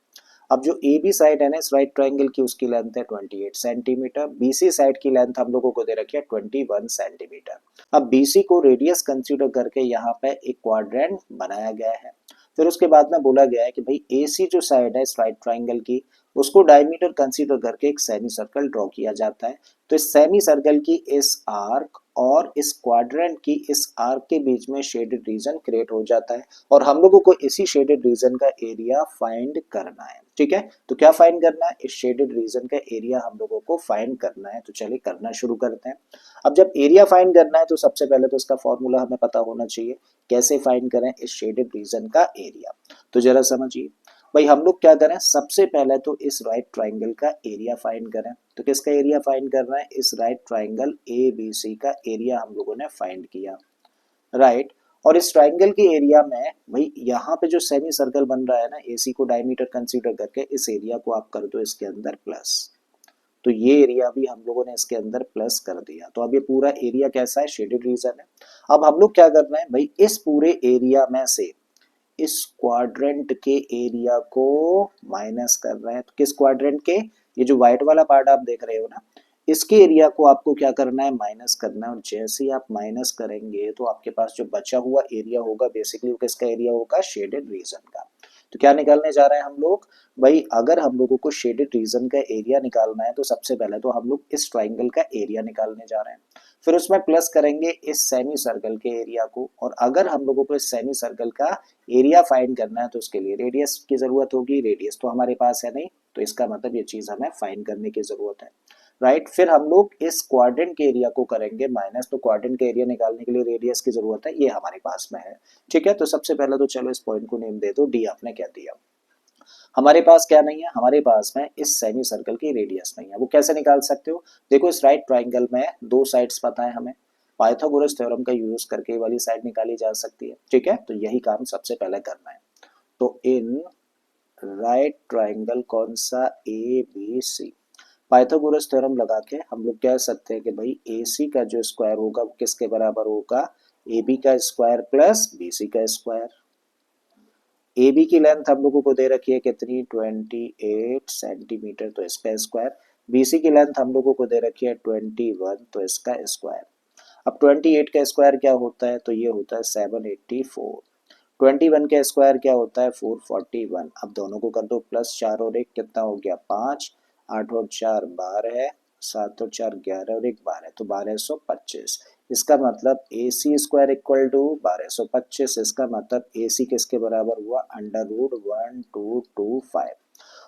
अब जो ए बी साइड है ना इस राइट ट्राइंगल की, उसकी लेंथ है 28 सेंटीमीटर, बीसी साइड की लेंथ हम लोगों को दे रखी है 21 सेंटीमीटर। अब बीसी को रेडियस कंसीडर करके यहाँ पे एक क्वाड्रेंट बनाया गया है। फिर उसके बाद में बोला गया है कि भाई एसी जो साइड है इस राइट ट्राइंगल की, उसको डायमीटर कंसीडर करके एक सेमी सर्कल ड्रॉ किया जाता है। तो इस सेमी सर्कल की इस आर्क और इस क्वाड्रेंट की इस आर्क के बीच में शेडेड रीजन क्रिएट हो जाता है, और हम लोगों को इसी शेडेड रीजन का एरिया फाइंड करना है, ठीक है। तो क्या फाइंड करना है, इस शेडेड रीजन का एरिया हम लोगों को फाइंड करना है। तो चलिए करना शुरू करते हैं। अब जब एरिया फाइंड करना है तो सबसे पहले तो इसका फॉर्मूला हमें पता होना चाहिए, कैसे फाइंड करें इस शेडेड रीजन का एरिया। तो जरा समझिए भाई, हम लोग क्या करें, सबसे पहले तो इस राइट ट्राइंगल का एरिया फाइंड करें। तो किसका एरिया फाइंड करना है, इस right triangle A B C का एरिया हम लोगों ने फाइंड किया, राइट। और इस ट्राइंगल के एरिया में भाई यहाँ पे जो सेमी सर्कल बन रहा है ना, एसी को डायमीटर कंसीडर करके इस एरिया को आप कर दो इसके अंदर प्लस, तो ये एरिया भी हम लोगों ने इसके अंदर प्लस कर दिया। तो अब ये पूरा एरिया कैसा है, शेडेड रीजन है। अब हम लोग क्या कर रहे हैं भाई, इस पूरे एरिया में से इस क्वाड्रेंट के एरिया को माइनस कर रहे हैं। तो किस क्वाड्रेंट के, ये जो व्हाइट वाला पार्ट आप देख रहे हो ना, इसके एरिया को आपको क्या करना है, माइनस करना है। और जैसे ही आप माइनस करेंगे तो आपके पास जो बचा हुआ एरिया होगा बेसिकली वो किसका एरिया होगा, शेडेड रीजन का। तो क्या निकालने जा रहे हैं हम लोग भाई, अगर हम लोगों को शेडेड रीजन का एरिया निकालना है तो सबसे पहले तो हम लोग इस ट्राइंगल का एरिया निकालने जा रहे हैं, फिर उसमें प्लस करेंगे इस सेमी सर्कल के एरिया को। और अगर हम लोगों को इस सेमी सर्कल का एरिया फाइंड करना है तो उसके लिए रेडियस की जरूरत होगी, रेडियस तो हमारे पास है नहीं, तो इसका मतलब ये चीज हमें फाइंड करने की जरूरत है। राइट। फिर हम लोग इस क्वाड्रेंट के एरिया को करेंगे माइनस, तो क्वाड्रेंट का एरिया निकालने के लिए रेडियस की जरूरत है, ये हमारे पास में है। ठीक है, तो सबसे पहले तो चलो इस पॉइंट को नेम दे दो डी, आपने क्या दिया। हमारे पास क्या नहीं है, हमारे पास में इस सेमी सर्कल की रेडियस नहीं है। वो कैसे निकाल सकते हो, देखो इस राइट ट्राइंगल में दो साइड्स पता है हमें, पाइथागोरस थ्योरम का यूज करके ये वाली साइड निकाली जा सकती है। ठीक है, तो यही काम सबसे पहले करना है। तो इन राइट ट्राइंगल कौन सा, A B C, Pythagoras theorem लगा के हम लोग कह सकते हैं कि भाई ए सी का जो स्क्वायर होगा वो किसके बराबर होगा, ए बी का स्क्वायर प्लस बी सी का स्क्वायर। ए बी की लेंथ हम लोगों को दे रखी है कितनी, 28 सेंटीमीटर, तो इसका स्क्वायर। बी सी की लेंथ हम लोगों को दे रखी है 21, तो इसका स्क्वायर। अब 28 का स्क्वायर क्या होता है, तो ये होता है 784। 21 का स्क्वायर क्या होता है, 441। अब दोनों को कर दो प्लस, 4 और 1 कितना हो गया 5, 8 और 4 12, 7 और 4 11 और 1 12, तो 1225। इसका मतलब ए सी स्क्वायर इक्वल टू 1225। इसका मतलब ए सी किसके बराबर हुआ, अंडर रूट 1225।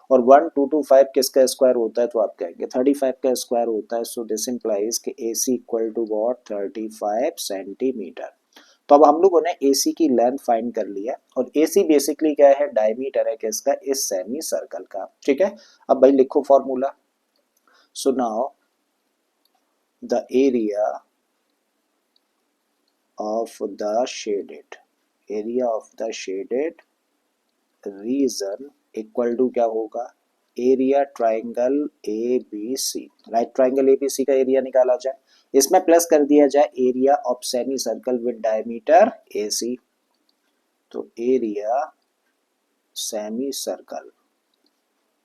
और 1225 किसका स्क्वायर होता है, तो आप कहेंगे 35 का स्क्वायर होता है। सो दिस इंप्लाइज कि ए सी इक्वल टू वॉट, 35 सेंटीमीटर। तो अब हम लोगों ने AC की लेंथ फाइंड कर लिया, और AC बेसिकली क्या है, डायमीटर है किसका, इस सेमी सर्कल का। ठीक है, अब भाई लिखो formula. So now the area of the shaded region equal to क्या होगा, area triangle A B C. Right triangle A B C का एरिया निकाला जाए, इसमें प्लस कर दिया जाए area of semicircle with diameter A C. तो area semicircle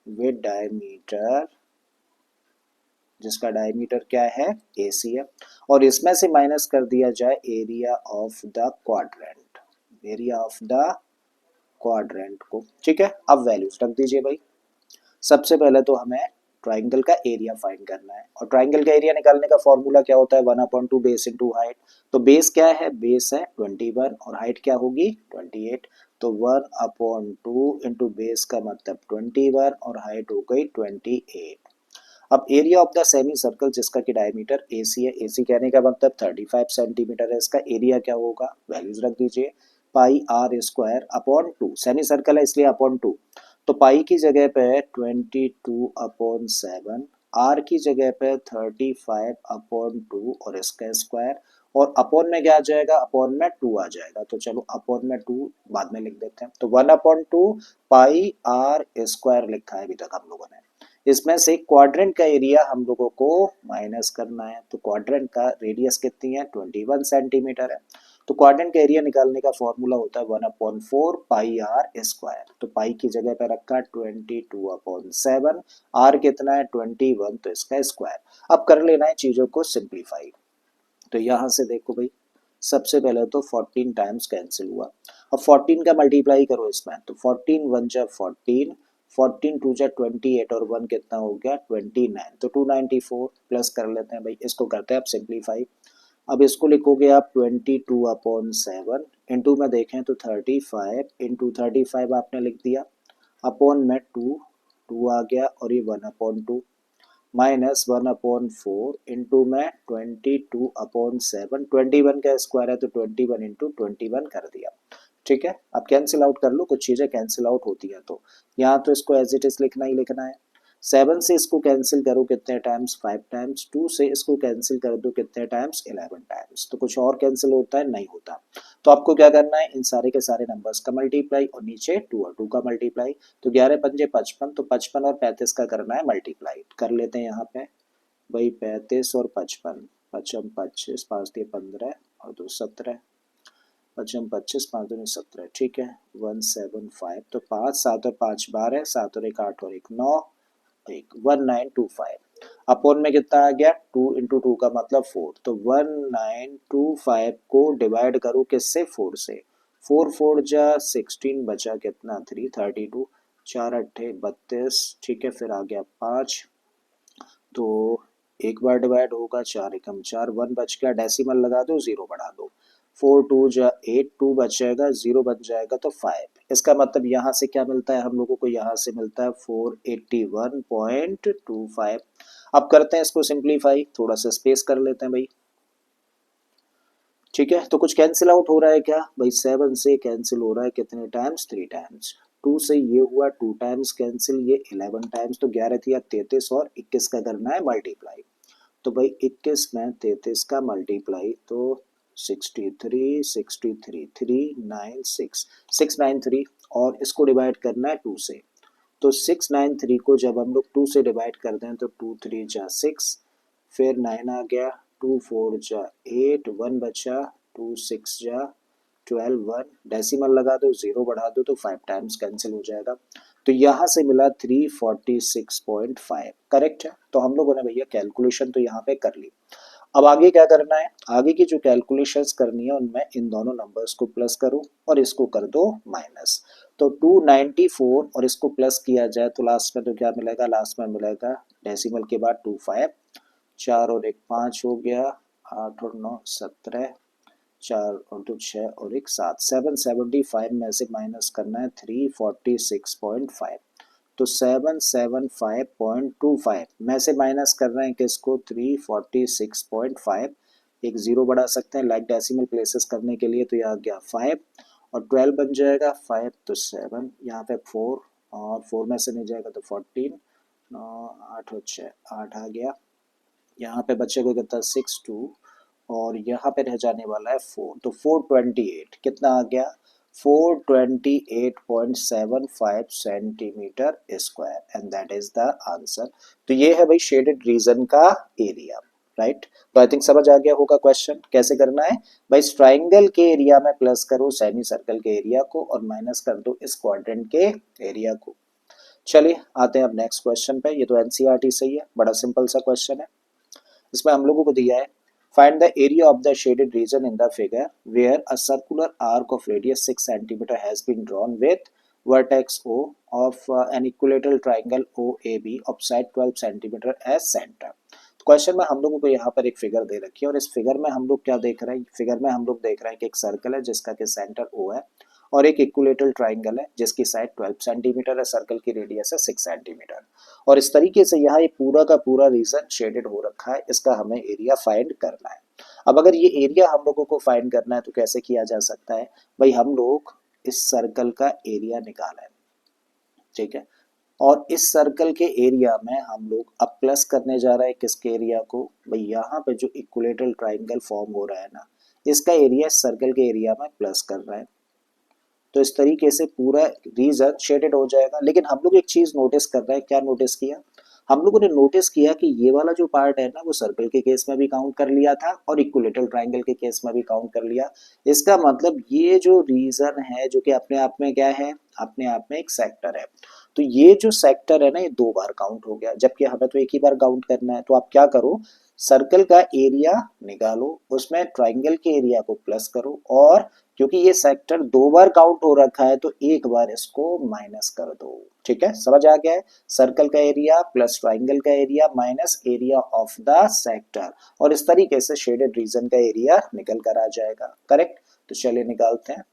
with diameter, जिसका डायमीटर क्या है, AC है, और इसमें से माइनस कर दिया जाए area of the quadrant, area of the quadrant को। ठीक है, अब वैल्यूज रख दीजिए भाई। सबसे पहले तो हमें ट्राइंगल का एरिया फाइंड करना है, और ट्राइंगल का एरिया निकालने का फॉर्मूला क्या होता है, 1/2 बेस इंटू हाइट। तो बेस क्या है, बेस है 21 और हाइट क्या होगी 28, तो 1/2 इंटू बेस का मतलब 21 और हाइट हो गई 28। अब area of the semi circle जिसका कि डायमीटर AC है, AC कहने का मतलब 35 सेंटीमीटर है, इसका एरिया क्या होगा, वैल्यूज रख दीजिए, pi R square upon 2, semicircle है इसलिए अपॉन 2, तो पाई की जगह पे 22/7, आर की जगह पे 35/2 और इसका स्क्वायर, और अपॉन में क्या आ जाएगा, अपॉन में 2 आ जाएगा, तो चलो अपॉन में 2 बाद में लिख देते हैं। तो 1/2 पाई आर स्क्वायर लिखा है अभी तक हम लोगों ने। इसमें से क्वाड्रेंट का एरिया हम लोगों को माइनस करना है, तो क्वाड्रेंट का रेडियस कितनी है, 21 सेंटीमीटर है। तो क्वाड्रेंट का एरिया निकालने का फॉर्मूला होता है 1/4 पाई आर स्क्वायर। तो पाई की जगह पे रखा 22/7, आर कितना है 21, तो इसका स्क्वायर। अब कर लेना है चीजों को सिंप्लीफाई। तो यहाँ से देखो भाई, सबसे पहले तो 14 टाइम्स कैंसिल हुआ, अब 14 का मल्टीप्लाई करो इसमें, तो 14 1 जा 14, 14 2 जा 28 और 1 कितना हो गया 29, तो 294 प्लस कर लेते हैं भाई, इसको करते हैं अब सिंप्लीफाई। अब इसको लिखोगे आप 22/7, इंटू में देखें तो 35, इंटू 35 आपने लिख दिया, अपॉन में 2, 2 आ गया, और ये 1/2 माइनस 1/4 इंटू में 22/7, 21 का स्क्वायर है तो 21 इंटू 21 कर दिया। ठीक है, अब कैंसिल आउट कर लो, कुछ चीजें कैंसिल आउट होती है, तो यहाँ तो इसको एज इट इज लिखना ही लिखना है। 7 से इसको कैंसिल करो कितने टाइम्स, 5 टाइम्स, 2 से इसको कैंसिल कर दो कितने टाइम्स, 11 टाइम्स, तो कुछ और कैंसिल होता है, नहीं होता। तो आपको क्या करना है, इन सारे के सारे नंबर्स का मल्टीप्लाई, और नीचे 2 और 2 का मल्टीप्लाई, तो 11 पंजे 55, तो 55 और 35 का करना है मल्टीप्लाई। कर लेते हैं यहाँ पे भाई, 35 और 55, 55 25, 5 दिए 15 और 2 17, 55 25, 5 दूनी 17, ठीक है 175, तो 5 7 और 5 12, 7 और 1 8 और 1 9, 1925, अपोन में कितना आ गया 2 इंटू 2 का मतलब 4, तो 1925 को डिवाइड करो किससे, 4 से, 4 4 जा 16, बचा कितना 332, 4 8 32, ठीक है, फिर आ गया 5, तो एक बार डिवाइड होगा, 4 एकम 4, 1 बच गया, डेसिमल लगा दो, 0 बढ़ा दो, 4 2 जा 8, 2 बचेगा, 0 बच जाएगा तो 5। इसका मतलब यहाँ से क्या मिलता है हम लोगों को, यहाँ से मिलता है 481.25। अब करते हैं इसको सिंप्लीफाई, थोड़ा सा स्पेस कर लेते हैं भाई, ठीक है। तो कुछ कैंसिल आउट हो रहा है क्या भाई, 7 से कैंसिल हो रहा है कितने टाइम्स, 3 टाइम्स, 2 से ये हुआ 2 टाइम्स कैंसिल, ये 11 टाइम्स, तो 11 थी 33 और 21 का करना है मल्टीप्लाई। तो भाई 21 में 33 का मल्टीप्लाई तो 63, 63, 396, 693, और इसको डिवाइड करना है 2 से। तो 693 को जब हम लोग 2 से डिवाइड करते हैं तो 2 3 जा 6, फिर 9 आ गया, 2 4 जा 8, 1 बचा, 2 6 जा 12, 1 डेसिमल लगा दो, 0 बढ़ा दो तो 5 टाइम्स कैंसिल हो जाएगा। तो यहाँ से मिला 346.5, करेक्ट है। तो हम लोगों ने भैया कैलकुलेशन तो यहाँ पे कर ली। अब आगे क्या करना है, आगे की जो कैलकुलेशंस करनी है उनमें इन दोनों नंबर्स को प्लस करो और इसको कर दो माइनस। तो 294 और इसको प्लस किया जाए तो लास्ट में तो क्या मिलेगा, लास्ट में मिलेगा डेसिमल के बाद 25, 4 और 1 5 हो गया, 8 और 9 17, 4 और 2 6 और 1 7, 775 में से माइनस करना है 346.5, तो 775.25 में से माइनस कर रहे हैं किसको, 346.5, एक जीरो बढ़ा सकते हैं लाइक डेसिमल प्लेसेस करने के लिए, तो ये आ गया 5 और 12 बन जाएगा, 5 तो 7, यहाँ पे 4 और 4 में से नहीं जाएगा तो 14, 9 8 और 6 8 आ गया, यहाँ पे बच्चे कितना 6 2, और यहाँ पे रह जाने वाला है 4, तो 428 कितना आ गया, 428.75 centimetre square, and that is the answer. तो ये है भाई शेडेड रीजन का एरिया, राइट। तो आई थिंक समझ आ गया होगा क्वेश्चन कैसे करना है भाई, इस ट्राइंगल के एरिया में प्लस करो सेमी सर्कल के एरिया को और माइनस कर दो इस क्वाड्रेंट के एरिया को। चलिए आते हैं अब नेक्स्ट क्वेश्चन पे, ये तो एनसीईआरटी से ही है, बड़ा सिंपल सा क्वेश्चन है। इसमें हम लोगों को दिया है find the area of the shaded region in the figure where a circular arc of radius 6 cm has been drawn with vertex O of an equilateral triangle OAB of side 12 cm as center। तो क्वेश्चन में हम लोगों को यहाँ पर एक फिगर दे रखी है और इस फिगर में हम लोग क्या देख रहे हैं, फिगर में हम लोग देख रहे हैं कि एक सर्कल है जिसका कि सेंटर O है और एक इक्विलेटरल ट्राइंगल है जिसकी साइड 12 सेंटीमीटर है, सर्कल की रेडियस है 6 सेंटीमीटर, और इस तरीके से यहाँ ये पूरा का पूरा रीजन शेडेड हो रखा है, इसका हमें एरिया फाइंड करना है। अब अगर ये एरिया हम लोगों को फाइंड करना है तो कैसे किया जा सकता है भाई, हम लोग इस सर्कल का एरिया निकालें, ठीक है, और इस सर्कल के एरिया में हम लोग अब प्लस करने जा रहे हैं किसके एरिया को भाई, यहाँ पे जो इक्विलेटरल ट्राइंगल फॉर्म हो रहा है ना, इसका एरिया इस सर्कल के एरिया में प्लस कर रहा है, तो इस तरीके से पूरा रीजन शेडेड हो जाएगा। लेकिन हम लोग एक चीज नोटिस कर रहे हैं, क्या नोटिस किया, हम लोगों ने नोटिस किया कि ये वाला जो पार्ट है ना वो सर्कल के केस में भी काउंट कर लिया था और इक्विलेटरल ट्राइंगल के केस में भी काउंट कर लिया। इसका मतलब ये जो रीजन है जो कि अपने आप में क्या है, अपने आप में एक सेक्टर है, तो ये जो सेक्टर है ना ये 2 बार काउंट हो गया, जबकि हमें तो एक ही बार काउंट करना है। तो आप क्या करो, सर्कल का एरिया निकालो, उसमें ट्राइंगल के एरिया को प्लस करो, और क्योंकि ये सेक्टर 2 बार काउंट हो रखा है तो एक बार इसको माइनस कर दो, ठीक है, समझ आ गया है। सर्कल का एरिया प्लस ट्राइंगल का area minus area of the sector, और इस तरीके से शेडेड रीजन का एरिया निकल कर आ जाएगा, करेक्ट। तो चलिए निकालते हैं।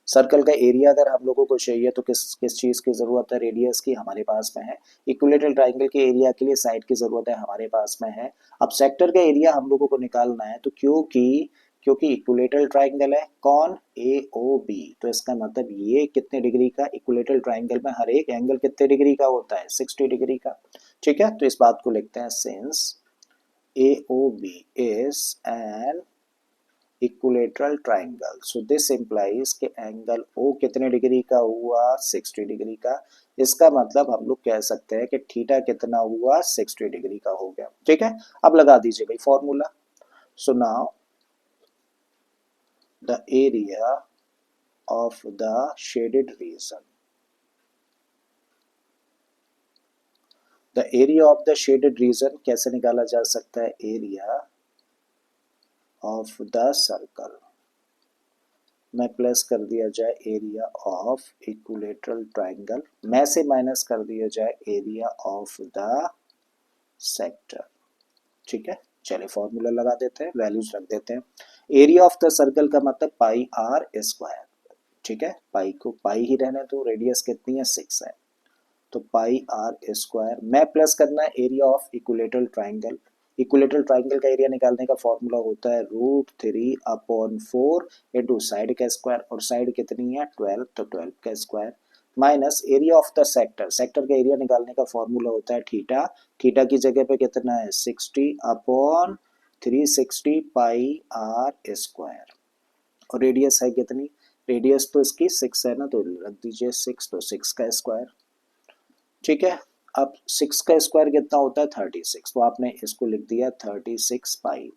सर्कल का एरिया अगर हम लोगों को चाहिए तो किस किस चीज की जरूरत है, रेडियस की हमारे पास में है, इक्विलेटरल ट्राइंगल के एरिया के लिए साइड की जरूरत है हमारे पास में है। अब सेक्टर का एरिया हम लोगों को निकालना है, तो क्योंकि क्योंकि इक्विलेटरल ट्राइंगल है कौन, ए ओ बी, तो इसका मतलब ये कितने डिग्री का, इक्विलेटरल ट्राइंगल में हर एक एंगल कितने डिग्री का होता है, 60 डिग्री का, ठीक है। तो इस बात को लिखते हैं since A O B is an equilateral triangle, so this implies कि एंगल ओ कितने डिग्री का हुआ, 60 डिग्री का। इसका मतलब हम लोग कह सकते हैं कि थीटा कितना हुआ, 60 डिग्री का हो गया, ठीक है। अब लगा दीजिए भाई formula. So now the area of the shaded reason, the area of the shaded reason कैसे निकाला जा सकता है, एरिया ऑफ द सर्कल में प्लस कर दिया जाए एरिया ऑफ इक्विलेटरल ट्राइंगल, में से माइनस कर दिया जाए एरिया ऑफ द सेक्टर, ठीक है। चलिए फॉर्मूला लगा देते हैं, वैल्यूज रख देते हैं। एरिया ऑफ द सर्कल का मतलब पाई आर स्क्वायर, ठीक है, पाई को पाई ही रहने दो, रेडियस कितनी है 6 है, तो पाई आर स्क्वायर में प्लस करना है area of equilateral triangle. Equilateral triangle का एरिया निकालने का फॉर्मूला होता है √3/4 इंटू साइड का स्क्वायर, और साइड कितनी है 12, तो 12 का square minus area of the sector. Sector का एरिया निकालने का फॉर्मूला होता है थीटा। थीटा की जगह पे कितना है 60/360 पाई आर स्क्वायर, और रेडियस है कितनी, रेडियस तो इसकी 6 है ना, तो रख दीजिए 6, तो 6 का स्क्वायर। ठीक है, अब 6 का स्क्वायर कितना होता है 36, तो आपने इसको लिख दिया 36 पाई,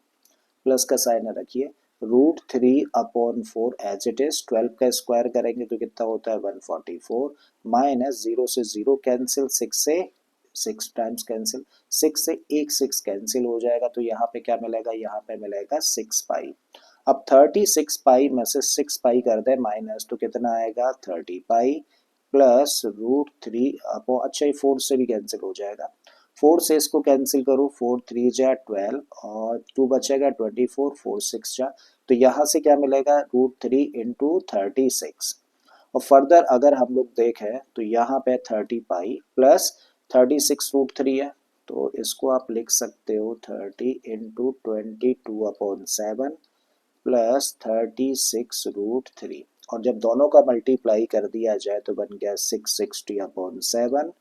प्लस का साइन रखिए √3/4 एज इट इज। 12 का स्क्वायर करेंगे तो कितना होता है 144, माइनस 0 से 0 कैंसिल, 6 से 6 टाइम्स कैंसिल, 6 से एक 6 कैंसिल हो जाएगा, तो यहाँ पे क्या मिलेगा, यहाँ पे मिलेगा 6 पाई। अब 36 पाई में से 6 पाई कर दे माइनस, तो कितना आएगा 30 पाई प्लस √3 अच्छा ये 4 से भी कैंसिल हो जाएगा, 4 से इसको कैंसिल करो, 4 3 जा 12 और 2 बचेगा 24, 4 6 जा, तो यहाँ से क्या मिलेगा √3 इंटू 36। और फर्दर अगर हम लोग देखें तो यहाँ पे 30 पाई प्लस 36 √3 है, तो इसको आप लिख सकते हो 30 इंटू 22/7 प्लस 36√3, और जब दोनों का मल्टीप्लाई कर दिया जाए तो बन गया 660/7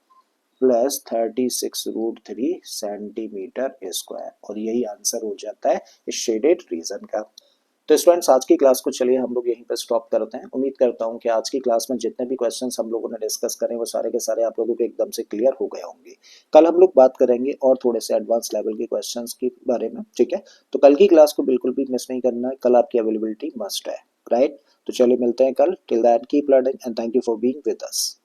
प्लस 36√3 सेंटीमीटर स्क्वायर, और यही आंसर हो जाता है इस शेडेड रीजन का। तो स्टूडेंट्स आज की क्लास को चलिए हम लोग यहीं पर स्टॉप करते हैं। उम्मीद करता हूं कि आज की क्लास में जितने भी क्वेश्चंस हम लोगों ने डिस्कस करें वो सारे के सारे आप लोगों को एकदम से क्लियर हो गए होंगे। कल हम लोग बात करेंगे और थोड़े से एडवांस लेवल के क्वेश्चंस के बारे में, ठीक है। तो कल की क्लास को बिल्कुल भी मिस नहीं करना है, कल आपकी अवेलेबिलिटी मस्ट है, राइट। तो चलिए मिलते हैं कल, till that keep learning and thank you for being with us.